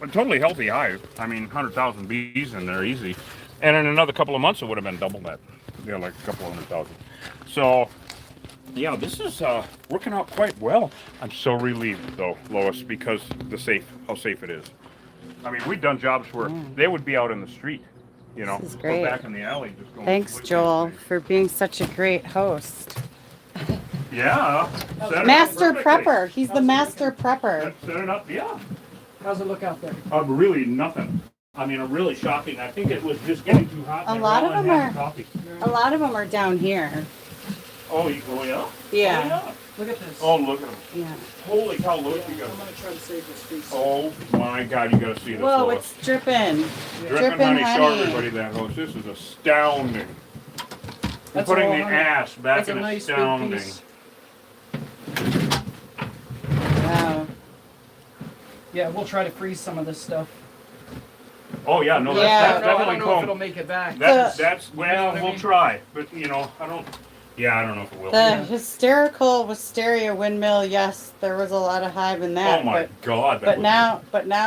a totally healthy hive. I mean, 100,000 bees in there easy. And in another couple of months, it would have been double that. Yeah, like a couple 100,000. So, yeah, this is working out quite well. I'm so relieved, though, Lois, because how safe it is. I mean, we've done jobs where they would be out in the street, you know, This is or great. back in the alley. Just going Thanks, completely Joel, insane. for being such a great host. Yeah. set it up Master perfectly. prepper. He's the master prepper. Set it up, yeah. How's it look out there? Really nothing. I mean, really shocking. I think it was just getting too hot. A and lot everyone of them had are- coffee. A lot of them are down here. Oh, yeah? Yeah. Oh, Look at this. oh, look at them. Yeah. Holy cow, Lois, you I'm got gonna try to save this piece. Oh my God, you gotta see this. Whoa, Lois. it's dripping. Dripping honey. Show everybody that, Lois. This is astounding. You're That's putting all the honey. ass back That's a in nice big astounding. piece. Wow. Yeah, we'll try to freeze some of this stuff. Oh yeah, no, Yeah. that's I don't know definitely if cool. it'll make it back. That's You know well, what I we'll mean? try, but you know, I don't. Yeah, I don't know if it will. The hysterical wisteria windmill, yes, there was a lot of hive in that. Oh my God! But now,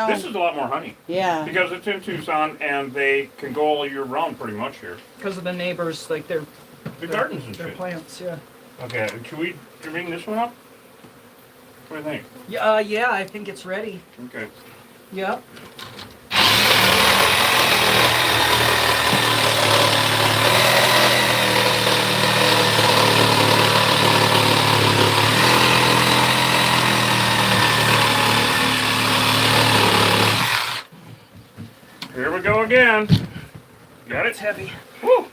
this is a lot more honey. Yeah. Because it's in Tucson and they can go all year round pretty much here. Because of the neighbors, like the gardens and their shit. plants, yeah. Okay, should we bring this one up? What do you think? Yeah, I think it's ready. Okay. Yep. Here we go again. Got It's it? heavy. Woo!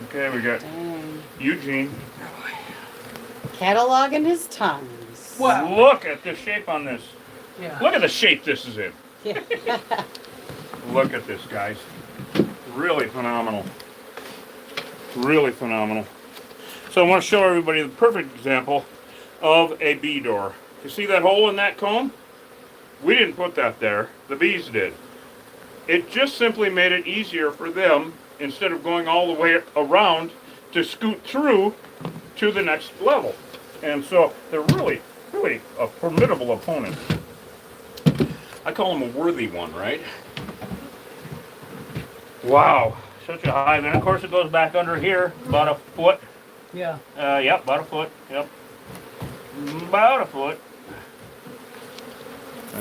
Okay, we got Dang. Eugene. Cataloging his tongues. Wow. Look at the shape on this. Yeah. Look at the shape this is in. Yeah. Look at this, guys. Really phenomenal. Really phenomenal. So I want to show everybody the perfect example of a bee door. You see that hole in that comb? We didn't put that there. The bees did. It just simply made it easier for them, instead of going all the way around, to scoot through to the next level. And so they're really, really a formidable opponent. I call them a worthy one, right? Wow, such a hive. And of course it goes back under here, about a foot. Yeah. Yep, about a foot. Yep. About a foot.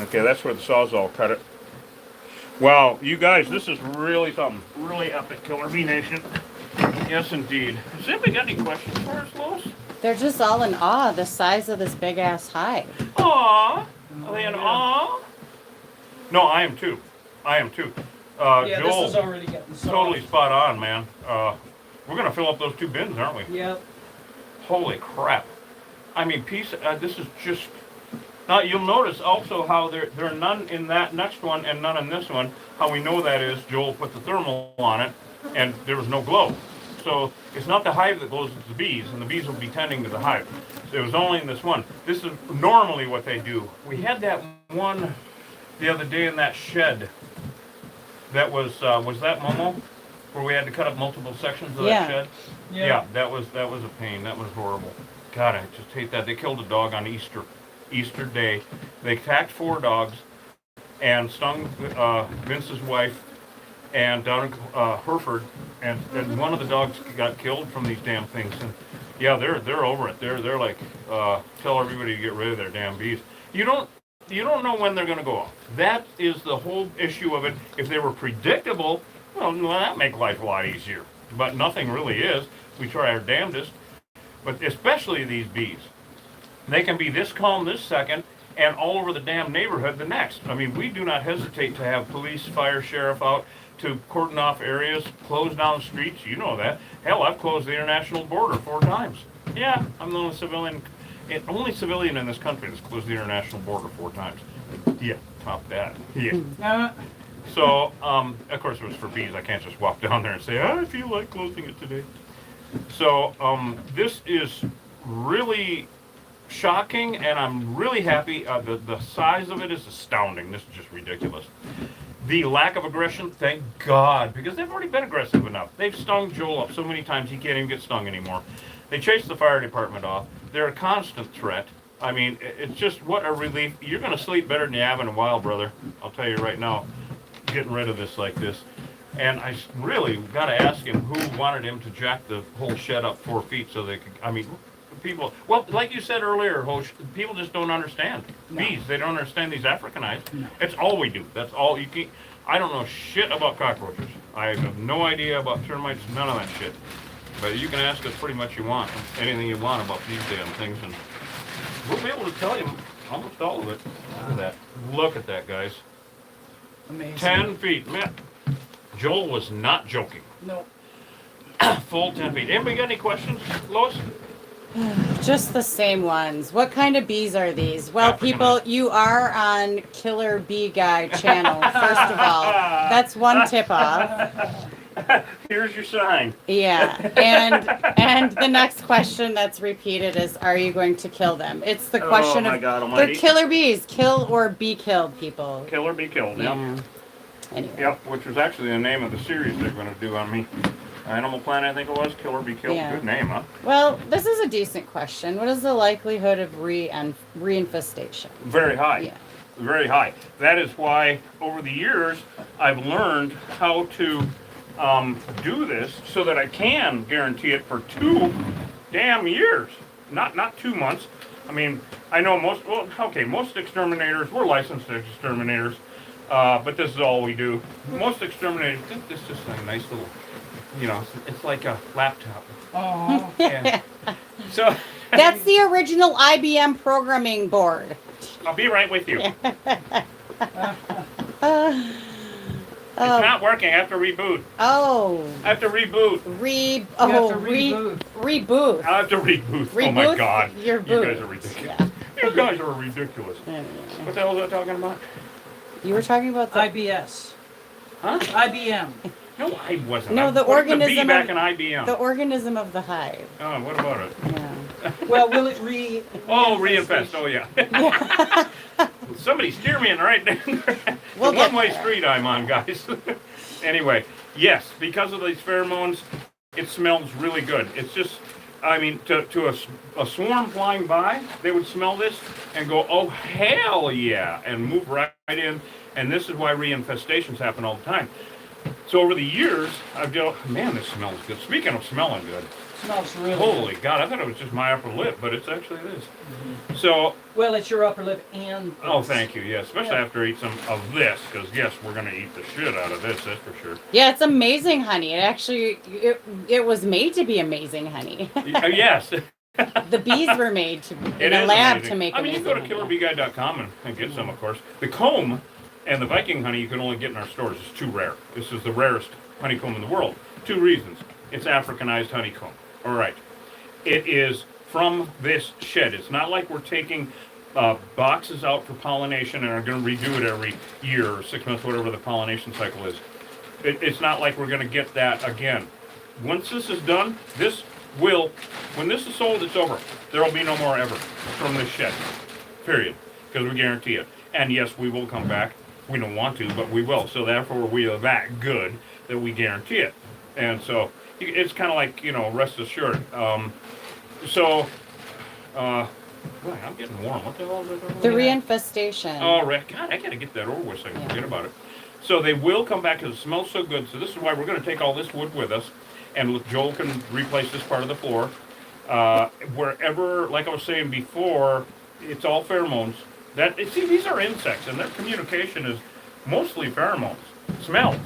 Okay, that's where the Sawzall cut it. Wow, you guys, this is really something. Really epic, Killer Bee Nation. Yes, indeed. Has anybody got any questions for us, Lois? They're just all in awe of the size of this big ass hive. Aw! Are they in awe? No, I am too. I am too. Yeah, Joel, this is already getting soft. totally spot on, man. We're going to fill up those 2 bins, aren't we? Yep. Holy crap. I mean, this is just... Now, you'll notice also how there are none in that next one and none in this one. How we know that is Joel put the thermal on it, and there was no glow. So it's not the hive that glows, it's the bees, and the bees will be tending to the hive. So it was only in this one. This is normally what they do. We had that one the other day in that shed. That was that Momo? Where we had to cut up multiple sections of that shed? Yeah, that was a pain. That was horrible. God, I just hate that. They killed a dog on Easter Day. They attacked 4 dogs and stung Vince's wife and down in Hereford, and one of the dogs got killed from these damn things. And yeah, they're over it. They're like tell everybody to get rid of their damn bees. You don't know when they're going to go off. That is the whole issue of it. If they were predictable, well, that make life a lot easier. But nothing really is. We try our damnedest. But especially these bees. They can be this calm this second and all over the damn neighborhood the next. I mean, we do not hesitate to have police, fire, sheriff out to cordon off areas, close down streets. You know that. Hell, I've closed the international border 4 times. Yeah, I'm the only civilian in this country that's closed the international border 4 times. Yeah, top that. Yeah. So, of course, it was for bees. I can't just walk down there and say, I feel like closing it today. So, this is really shocking, and I'm really happy. The size of it is astounding. This is just ridiculous. The lack of aggression, thank God, because they've already been aggressive enough. They've stung Joel up so many times he can't even get stung anymore. They chased the fire department off. They're a constant threat. I mean, it's just what a relief. You're going to sleep better than you have in a while, brother. I'll tell you right now, getting rid of this like this. And I really got to ask him who wanted him to jack the whole shed up 4 feet so they could, I mean, people, well, like you said earlier, people just don't understand bees. They don't understand these Africanized. No. It's all we do. That's all you can. I don't know shit about cockroaches. I have no idea about termites, none of that shit. But you can ask us pretty much anything you want about these damn things, and we'll be able to tell you almost all of it. Look at that. Look at that, guys. Amazing. 10 feet. Man, Joel was not joking. No. Full 10 feet. Anybody got any questions, Lois? Just the same ones. What kind of bees are these? Well, people, you are on Killer Bee Guy channel, first of all. That's one tip off. Here's your sign. Yeah. And the next question that's repeated is, are you going to kill them? It's the question of, God almighty. They're killer bees. Kill or be killed, people. Kill or be killed, yeah. Yep. Anyway. Yep, which was actually the name of the series they're going to do on me. Animal Planet, I think it was. Killer Bee Kill. Yeah. Good name, huh? Well, this is a decent question. What is the likelihood of reinfestation? Very high. Yeah. Very high. That is why over the years I've learned how to do this so that I can guarantee it for 2 damn years. Not 2 months. I mean, I know most exterminators, we're licensed exterminators, but this is all we do. Most exterminators, this is just a nice little, it's like a laptop. Oh. Yeah. So That's the original IBM programming board. I'll be right with you. Oh. It's not working. I have to reboot. Oh. I have to reboot. Reboot. I have to reboot. Oh my God. Your You boot. guys are ridiculous. Yeah. You guys are ridiculous. Yeah. What the hell was I talking about? You were talking about the IBS. Huh? IBM. No, I wasn't. No, I'm the putting organism the bee back of- in IBM. the organism of the hive. Oh, what about it? Yeah. Well, will it Reinfest. Oh, yeah. Somebody steer me in the right direction. We'll The get one-way there. street I'm on, guys. Anyway, yes, because of these pheromones, it smells really good. It's just, I mean, to a swarm flying by, they would smell this and go, oh, hell yeah, and move right in. And this is why reinfestations happen all the time. So over the years, I've go, man, this smells good. Speaking of smelling good, smells really holy good. God, I thought it was just my upper lip, but it's actually this. So, Well, it's your upper lip and oh, this. thank you, yes, especially after I eat some of this, because yes, we're going to eat the shit out of this, that's for sure. Yeah, it's amazing honey. It actually it was made to be amazing honey. Yes. The bees were made to It in a is lab amazing. to make I mean, you amazing can go to honey. killerbeeguy.com and get some, of course. The comb and the Viking honey you can only get in our stores. It's too rare. This is the rarest honeycomb in the world. 2 reasons. It's Africanized honeycomb. All right. It is from this shed. It's not like we're taking boxes out for pollination and are going to redo it every year or 6 months, whatever the pollination cycle is. It's not like we're going to get that again. Once this is done, when this is sold, it's over. There will be no more ever from this shed. Period. Because we guarantee it. And yes, we will come back. We don't want to, but we will. So therefore, we are that good that we guarantee it. And so it's kind of like, rest assured. Boy, I'm getting warm. What the hell is that? The reinfestation. Oh, God, I got to get that over with so I can forget about it. So they will come back because it smells so good. So this is why we're going to take all this wood with us. And Joel can replace this part of the floor. Wherever, like I was saying before, it's all pheromones. These are insects, and their communication is mostly pheromones, smells.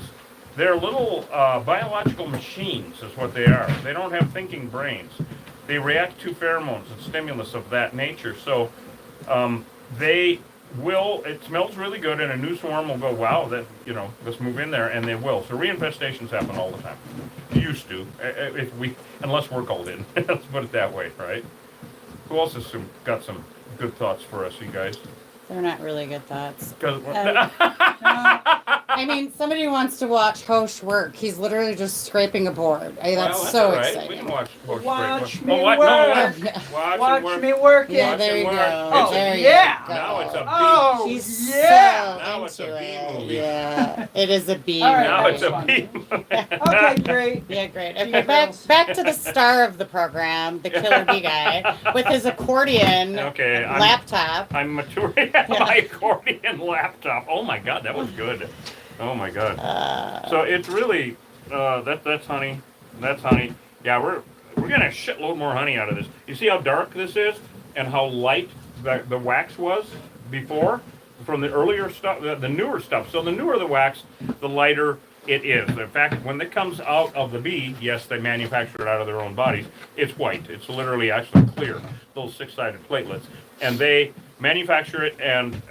They're little biological machines, is what they are. They don't have thinking brains. They react to pheromones and stimulus of that nature. So it smells really good, and a new swarm will go, wow, let's move in there, and they will. So reinfestations happen all the time. Used to, unless we're called in. Let's put it that way, right? Who else has got some good thoughts for us, you guys? They're not really good thoughts. 'Cause- I mean, somebody wants to watch Hosh work. He's literally just scraping a board. That's Well, so all right. exciting. We can watch Watch straight. me Oh, what? work. No, Watch watch me work it. Yeah, Watch there it you work. go. Oh, There you yeah. go. Now it's a bee. Oh, He's yeah. so Now it's a into bee it. movie. Yeah, it is a bee. All right, Now movie. it's a fun. bee. Okay, great. Yeah, great. See Okay, you, back girls. back to the star of the program, the killer bee guy, with his accordion Okay, laptop. I'm maturing my accordion laptop. Oh my God, that was good. Oh my God. So it's really that's honey. That's honey. Yeah, we're getting a shitload more honey out of this. You see how dark this is and how light the wax was before from the earlier stuff, the newer stuff. So the newer the wax, the lighter it is. In fact, when it comes out of the bee, yes, they manufacture it out of their own bodies. It's white. It's literally actually clear. Those 6-sided platelets, and they manufacture it, and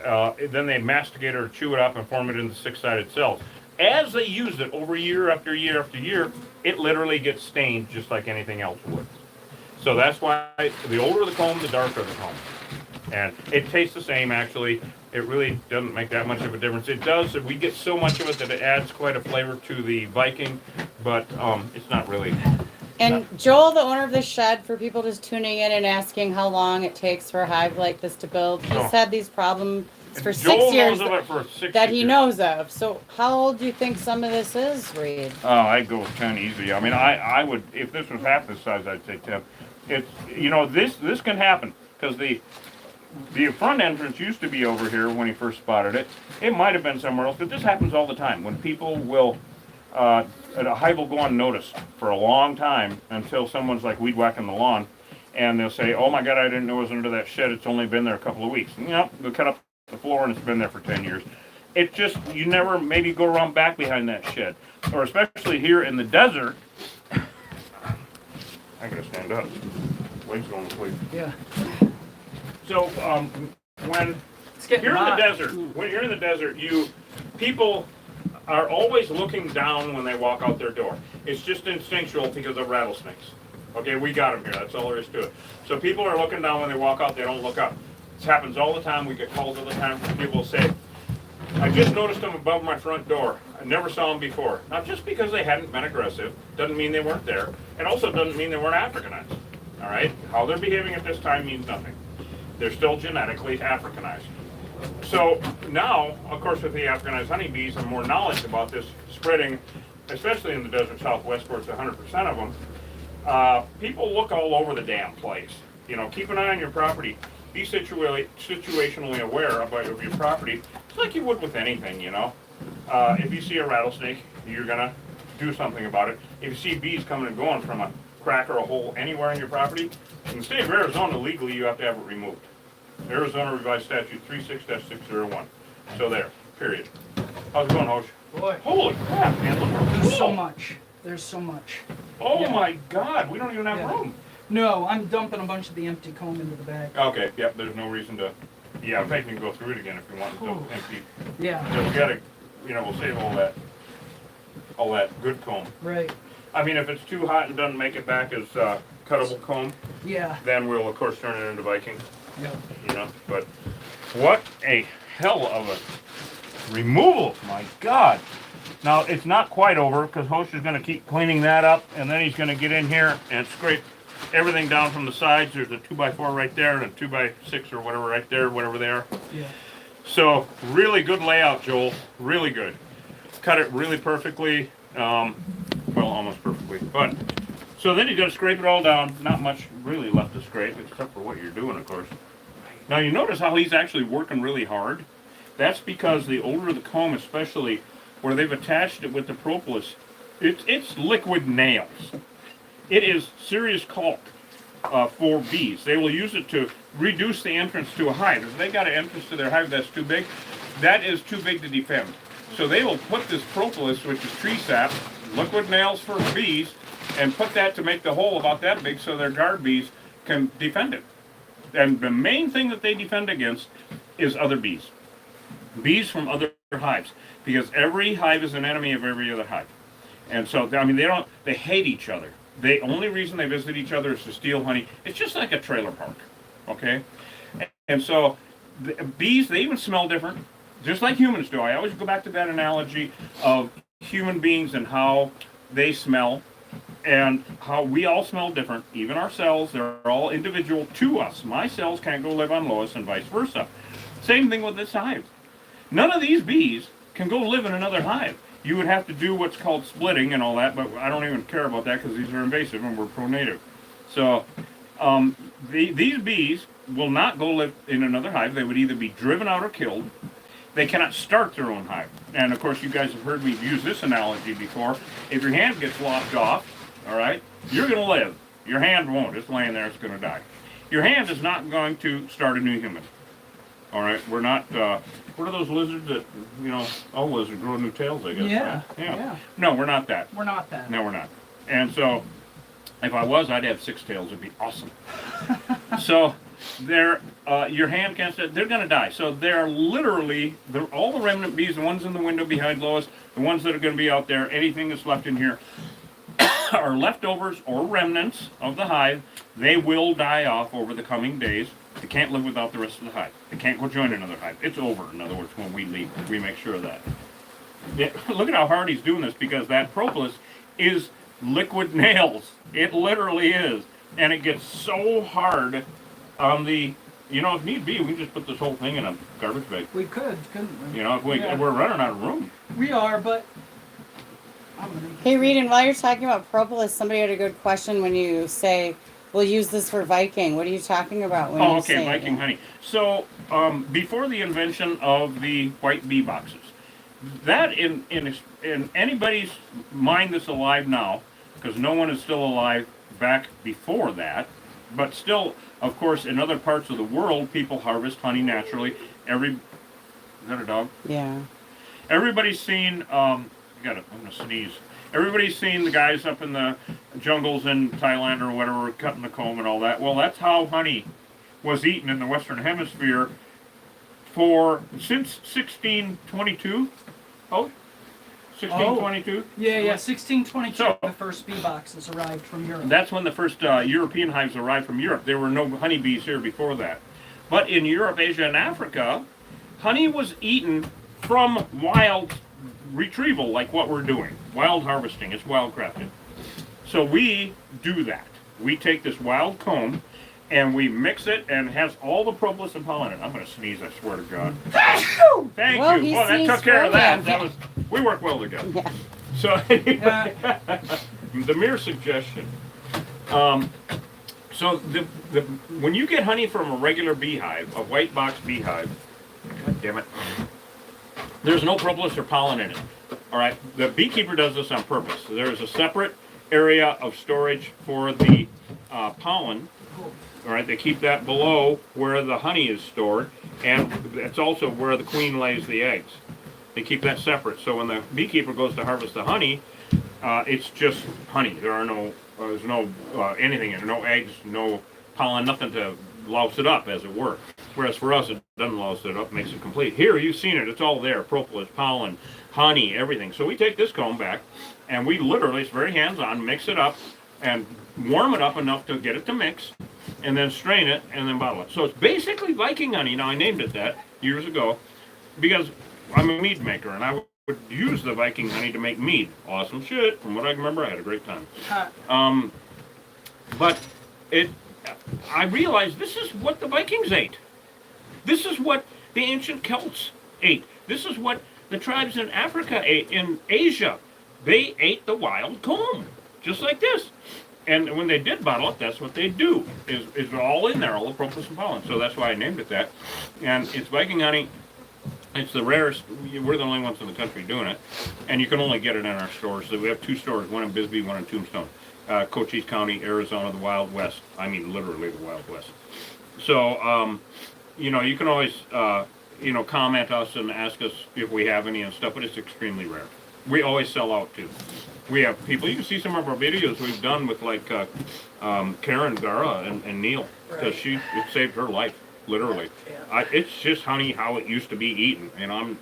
then they masticate it or chew it up and form it into 6-sided cells. As they use it over year after year after year, it literally gets stained just like anything else would. So that's why the older the comb, the darker the comb. And it tastes the same, actually. It really doesn't make that much of a difference. It does. We get so much of it that it adds quite a flavor to the Viking, but it's not really. And Joel, the owner of this shed, for people just tuning in and asking how long it takes for a hive like this to build, he's Oh. had these problems for 6 Joel years knows of it for 6 that he years. knows of. So how old do you think some of this is, Reed? Oh, I'd go with 10 easy. I mean, I would, if this was half this size, I'd say 10. It's, this can happen because the front entrance used to be over here when he first spotted it. It might have been somewhere else, but this happens all the time when people will, a hive will go unnoticed for a long time until someone's like weed whacking the lawn, and they'll say, "Oh my God, I didn't know it was under that shed. It's only been there a couple of weeks." They'll cut up the floor and it's been there for 10 years. It just, you never maybe go around back behind that shed, or especially here in the desert. I gotta stand up. Legs going to sleep. Yeah. So when you're in the desert, people are always looking down when they walk out their door. It's just instinctual because of rattlesnakes. Okay, we got them here. That's all there is to it. So people are looking down when they walk out. They don't look up. This happens all the time. We get calls all the time from people who say, "I just noticed them above my front door. I never saw them before." Now, just because they hadn't been aggressive doesn't mean they weren't there. It also doesn't mean they weren't Africanized. All right? How they're behaving at this time means nothing. They're still genetically Africanized. So now, of course, with the Africanized honeybees and more knowledge about this spreading, especially in the desert Southwest where it's 100% of them, people look all over the damn place. Keep an eye on your property. Be situationally aware of your property. It's like you would with anything, If you see a rattlesnake, you're gonna do something about it. If you see bees coming and going from a crack or a hole anywhere in your property, in the state of Arizona, legally you have to have it removed. Arizona Revised Statute 36-601. So there, period. How's it going, Hosh? Boy, Holy crap, man, look how there's so cool. much. There's so much. Oh Yeah. my God, we don't even have Yeah. room. No, I'm dumping a bunch of the empty comb into the bag. Okay, yep, there's no reason to, in fact, you can go through it again if you want. Don't Ooh. empty. Yeah, So we gotta, we'll save all that good comb. right. I mean, if it's too hot and doesn't make it back as cuttable comb, Yeah. then we'll of course turn it into Viking. Yep. But what a hell of a removal! My God. Now it's not quite over because Hosh is going to keep cleaning that up, and then he's going to get in here and scrape everything down from the sides. There's a 2x4 right there and a 2x6 or whatever right there, whatever they are. Yeah. So really good layout, Joel. Really good. Cut it really perfectly. Well, almost perfectly. But so then he's going to scrape it all down. Not much really left to scrape, except for what you're doing, of course. Now you notice how he's actually working really hard. That's because the older the comb, especially where they've attached it with the propolis, it's liquid nails. It is serious caulk for bees. They will use it to reduce the entrance to a hive. If they got an entrance to their hive that's too big, that is too big to defend. So they will put this propolis, which is tree sap, liquid nails for bees, and put that to make the hole about that big so their guard bees can defend it. And the main thing that they defend against is other bees. Bees from other hives. Because every hive is an enemy of every other hive. And so, I mean, they hate each other. The only reason they visit each other is to steal honey. It's just like a trailer park, okay? And so, the bees, they even smell different, just like humans do. I always go back to that analogy of human beings and how they smell, and how we all smell different. Even our cells, they're all individual to us. My cells can't go live on Lois and vice versa. Same thing with this hive. None of these bees can go live in another hive. You would have to do what's called splitting and all that, but I don't even care about that because these are invasive and we're pro-native. So these bees will not go live in another hive. They would either be driven out or killed. They cannot start their own hive. And of course, you guys have heard me use this analogy before. If your hand gets lopped off, all right, you're going to live. Your hand won't. It's laying there. It's going to die. Your hand is not going to start a new human. All right, we're not. What are those lizards that all lizards grow new tails? I guess. Yeah. Right? Yeah. No, we're not that. We're not that. No, we're not. And so, if I was, I'd have 6 tails. It'd be awesome. So, your hand can't. They're going to die. So they're literally all the remnant bees, the ones in the window behind Lois, the ones that are going to be out there. Anything that's left in here are leftovers or remnants of the hive. They will die off over the coming days. They can't live without the rest of the hive. They can't go join another hive. It's over, in other words, when we leave. We make sure of that. Yeah, look at how hard he's doing this, because that propolis is liquid nails. It literally is. And it gets so hard on the you know, if need be, we can just put this whole thing in a garbage bag. We could, couldn't we? You know, if we're running out of room. We are, but. Hey, Reed, and while you're talking about propolis, somebody had a good question when you say, we'll use this for Viking. What are you talking about when you say Viking honey. So, before the invention of the white bee boxes, that in anybody's mind that's alive now, because no one is still alive back before that, but still, of course, in other parts of the world, people harvest honey naturally. Is that a dog? Yeah. Everybody's seen, I'm gonna sneeze. Everybody's seen the guys up in the jungles in Thailand or whatever, cutting the comb and all that. Well, that's how honey was eaten in the Western Hemisphere since 1622. Oh, 1622? Yeah, 1622, So, the first bee boxes arrived from Europe. That's when the first European hives arrived from Europe. There were no honeybees here before that. But in Europe, Asia, and Africa, honey was eaten from wild retrieval, like what we're doing. Wild harvesting. It's wildcrafted. So we do that. We take this wild comb and we mix it, and it has all the propolis and pollen in it. I'm going to sneeze, I swear to God. Thank you. Well, that took care of that. We work well together. Yeah. So, the mere suggestion. So, when you get honey from a regular beehive, a white box beehive, God damn it, there's no propolis or pollen in it. All right, the beekeeper does this on purpose. So there is a separate area of storage for the pollen. All right, they keep that below where the honey is stored, and it's also where the queen lays the eggs. They keep that separate. So when the beekeeper goes to harvest the honey, it's just honey. There's no anything in it, no eggs, no pollen, nothing to louse it up, as it were. Whereas for us, it doesn't louse it up, makes it complete. Here, you've seen it. It's all there: propolis, pollen, honey, everything. So we take this comb back, and we literally, it's very hands-on, mix it up, and warm it up enough to get it to mix, and then strain it, and then bottle it. So it's basically Viking honey. Now, I named it that years ago because I'm a mead maker, and I would use the Viking honey to make mead. Awesome shit. From what I remember, I had a great time. But I realized this is what the Vikings ate. This is what the ancient Celts ate. This is what the tribes in Africa ate, in Asia. They ate the wild comb, just like this. And when they did bottle it, that's what they do. Is all in there, all the propolis and pollen. So that's why I named it that. And it's Viking honey. It's the rarest. We're the only ones in the country doing it. And you can only get it in our stores. So we have 2 stores, one in Bisbee, one in Tombstone. Cochise County, Arizona, the Wild West. I mean, literally the Wild West. So, you can always, comment us and ask us if we have any and stuff, but it's extremely rare. We always sell out, too. We have people, you can see some of our videos we've done with, like, Karen Gara and Neil, because it saved her life, literally. It's just honey how it used to be eaten,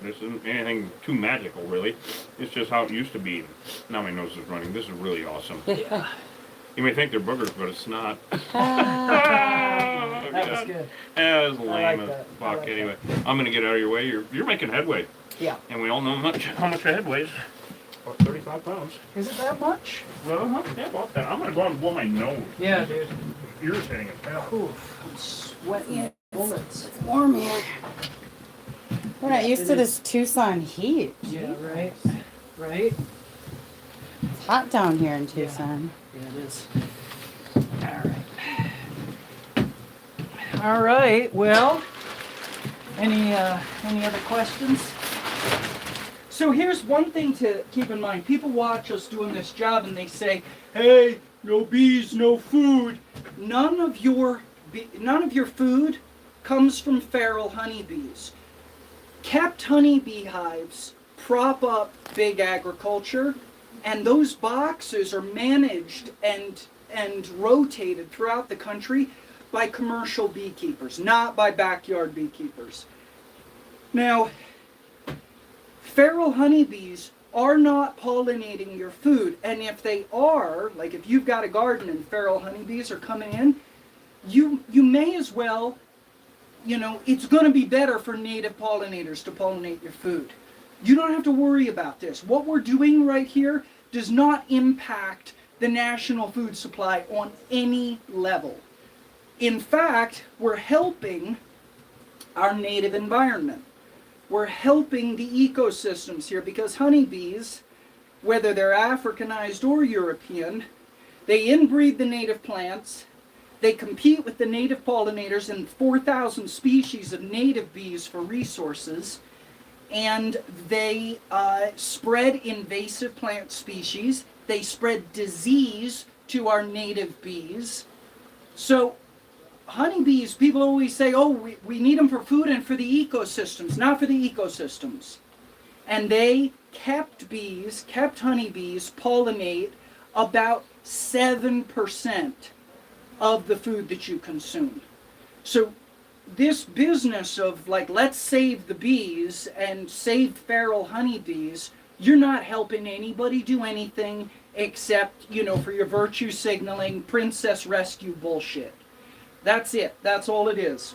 this isn't anything too magical, really. It's just how it used to be eaten. Now my nose is running. This is really awesome. Yeah. You may think they're boogers, but it's not. That was good. That was lame like as fuck. Anyway, I'm going to get out of your way. You're making headway. Yeah. And we all know how much a head weighs. About 35 pounds. Is it that much? Well, yeah, about that. I'm going to go out and blow my nose. Yeah, dude. Irritating as hell. Oof, I'm sweating bullets. It's warm here. We're not used to this Tucson heat. Yeah, right. Right? It's hot down here in Tucson. Yeah, it is. All right. Well, any other questions? So here's one thing to keep in mind. People watch us doing this job and they say, "Hey, no bees, no food." None of your food comes from feral honeybees. Kept honeybee hives prop up big agriculture, and those boxes are managed and rotated throughout the country by commercial beekeepers, not by backyard beekeepers. Now, feral honeybees are not pollinating your food, and if they are, like if you've got a garden and feral honeybees are coming in, you may as well, it's going to be better for native pollinators to pollinate your food. You don't have to worry about this. What we're doing right here does not impact the national food supply on any level. in fact, we're helping our native environment. We're helping the ecosystems here because honeybees, whether they're Africanized or European, they inbreed the native plants, they compete with the native pollinators and 4,000 species of native bees for resources, and they spread invasive plant species, they spread disease to our native bees. So honeybees, people always say, oh, we need them for food and for the ecosystems, not for the ecosystems. And they kept honeybees pollinate about 7% of the food that you consume. So this business of like, let's save the bees and save feral honeybees, you're not helping anybody do anything except, for your virtue signaling, princess rescue bullshit. That's it. That's all it is.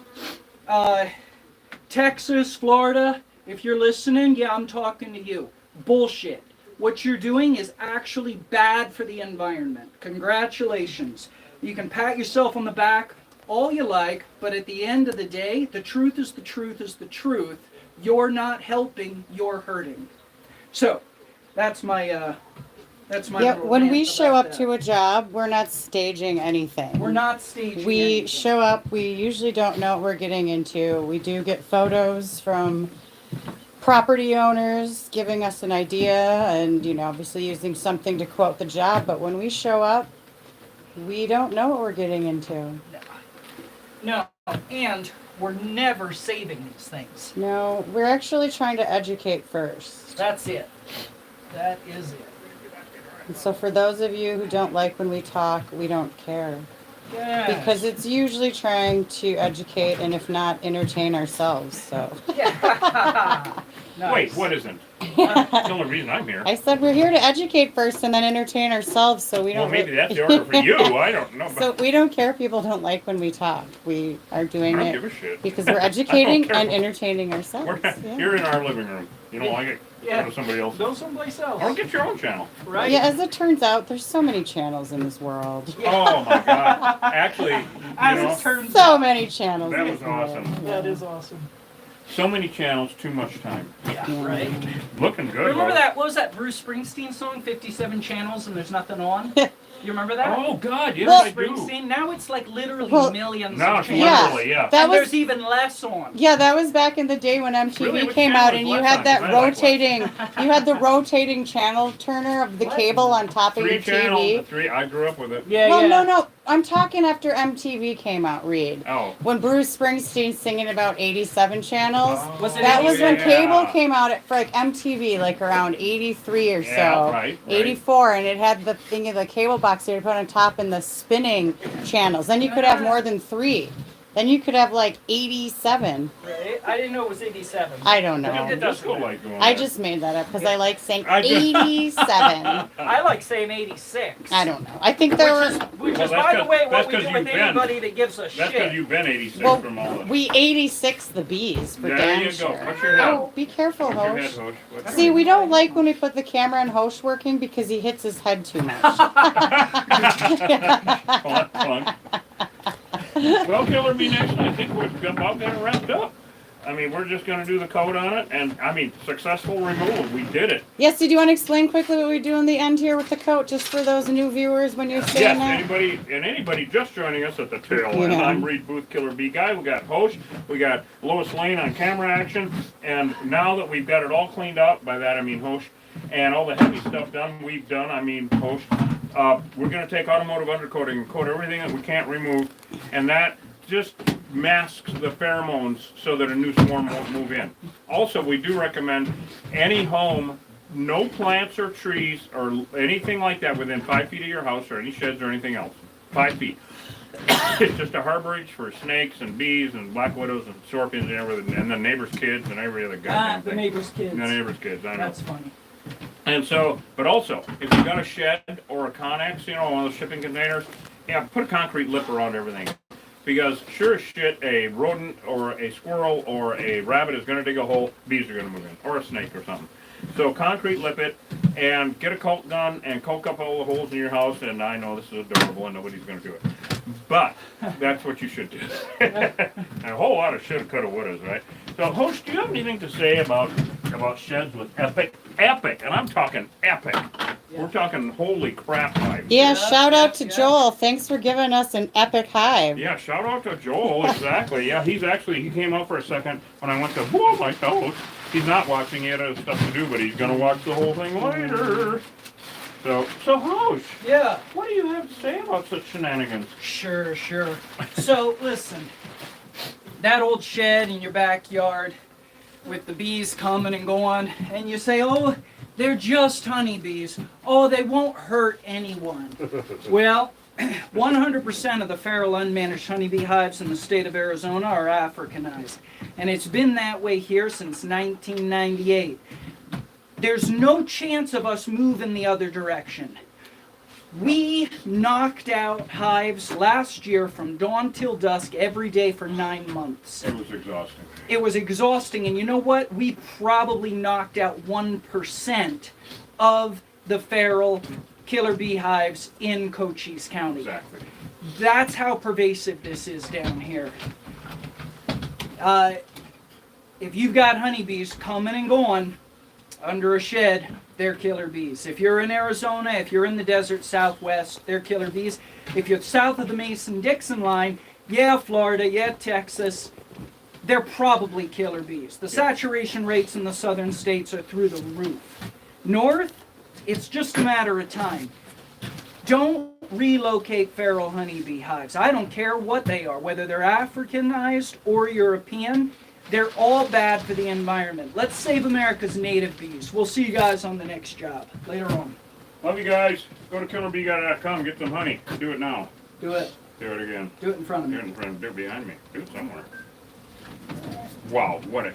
Texas, Florida, if you're listening, yeah, I'm talking to you. Bullshit. What you're doing is actually bad for the environment. Congratulations. You can pat yourself on the back all you like, but at the end of the day, the truth is the truth is the truth. You're not helping, you're hurting. So, that's my when we show up that. to a job, we're not staging anything. We're not staging We anything. show up, we usually don't know what we're getting into. We do get photos from property owners giving us an idea and, obviously using something to quote the job. But when we show up, we don't know what we're getting into. No, and we're never saving these things. No, we're actually trying to educate first. That's it. That is it. And so for those of you who don't like when we talk, we don't care. Yes. Because it's usually trying to educate and if not, entertain ourselves, so. Yeah. Nice. Wait, what isn't? That's the only reason I'm here. I said we're here to educate first and then entertain ourselves, so we Well, don't. maybe that's the order for you. I don't know. So we don't care if people don't like when we talk. We are doing I don't it give a shit. because we're educating care. and entertaining ourselves. We're Yeah. You're in our living room. You don't like it? Yeah. Go to somebody else. Go someplace else. Or get your own channel. Right? Yeah, as it turns out, there's so many channels in this world. Oh my God! Actually, As it turns So out. many channels. That in was this world. awesome. That is awesome. So many channels, too much time. Yeah, right? Looking good. Remember though. that, what was that Bruce Springsteen song, 57 channels and there's nothing on? You remember that? Oh God, yes Well, I do. Springsteen, now it's like literally Well, millions Now of it's channels. literally, yeah. That And was there's even less on. Yeah, that was back in the day when MTV Really? Which came channel out is and you left had on? that 'Cause I like rotating, you had the rotating channel turner of the What? cable on top of Three your channels. TV. Three. I grew up with it. Yeah, Well, yeah. no, I'm talking after MTV came out, Reed. Oh. When Bruce Springsteen's singing about 87 channels. Was it That was when yeah. cable came out for like MTV, like around 83 or so. Yeah, right. 84, and it had the thing of the cable box you would put on top and the spinning channels. Then you could have more than 3. Then you could have like 87. Right? I didn't know it was 87. I don't Look at know. the disco light going I on. just made that up because I like saying I just- 87. I like saying 86. I don't know. I think there were. Which Well, is, that's by the 'cause- way, that's what we 'cause do you've with been- anybody that gives a That's because shit. you've been 86 Well, from all the. we 86 the bees for There damn you go. sure. What's your head? Oh, be careful, What's your head, Hosh. Hosh? What's See, your- we don't like when we put the camera on Hosh working because he hits his head too much. Plunk, plunk. Well, Killer Bee Nation, I think we've about got it wrapped up. I mean, we're just going to do the code on it, and I mean, successful removal. We did it. Yes, do you want to explain quickly what we do in the end here with the coat, just for those new viewers when you're saying Yes, that? anybody just joining us at the tail end. Yeah. I'm Reed Booth, Killer Bee Guy. We got Hosh, we got Lois Lane on camera action, and now that we've got it all cleaned up, by that I mean Hosh, and all the heavy stuff done, we've done, I mean Hosh, we're going to take automotive undercoating and coat everything that we can't remove, and that just masks the pheromones so that a new swarm won't move in. Also, we do recommend any home, no plants or trees or anything like that within 5 feet of your house or any sheds or anything else. 5 feet. It's just a harborage for snakes and bees and black widows and scorpions and everything, and the neighbor's kids and every other goddamn The thing. neighbor's kids. The neighbor's kids, I know. That's funny. And so, but also, if you got a shed or a Connex, one of those shipping containers, yeah, put a concrete lip around everything. Because sure as shit, a rodent or a squirrel or a rabbit is going to dig a hole, bees are going to move in, or a snake or something. So concrete lip it, and get a caulk gun and caulk up all the holes in your house, and I know this is adorable and nobody's going to do it. But that's what you should do. And a whole lot of shoulda, coulda, wouldas, right? So, host, do you have anything to say about sheds with epic, and I'm talking epic. Yeah. We're talking holy crap hives. Yeah, Yeah, shout out to yeah. Joel. Thanks for giving us an epic hive. Yeah, shout out to Joel, exactly. Yeah, he came out for a second when I went to, whoa, my toes. He's not watching, he had stuff to do, but he's gonna watch the whole thing later. So Hosh, Yeah. what do you have to say about such shenanigans? Sure. So listen, that old shed in your backyard with the bees coming and going, and you say, oh, they're just honeybees. Oh, they won't hurt anyone. Well, 100% of the feral unmanaged honeybee hives in the state of Arizona are Africanized. And it's been that way here since 1998. There's no chance of us moving the other direction. We knocked out hives last year from dawn till dusk every day for 9 months. It was exhausting. It was exhausting, and you know what? We probably knocked out 1% of the feral killer bee hives in Cochise County. Exactly. That's how pervasive this is down here. If you've got honeybees coming and going under a shed, they're killer bees. If you're in Arizona, if you're in the desert Southwest, they're killer bees. If you're south of the Mason-Dixon line, yeah, Florida, yeah, Texas, they're probably killer bees. The saturation rates in the southern states are through the roof. North, it's just a matter of time. Don't relocate feral honeybee hives. I don't care what they are, whether they're Africanized or European. They're all bad for the environment. Let's save America's native bees. We'll see you guys on the next job later on. Love you guys. Go to killerbeeguy.com, get some honey. Do it now. Do it. Do it again. Do it in front of Do me. it in front. Do it behind me. Do it somewhere. Wow, what a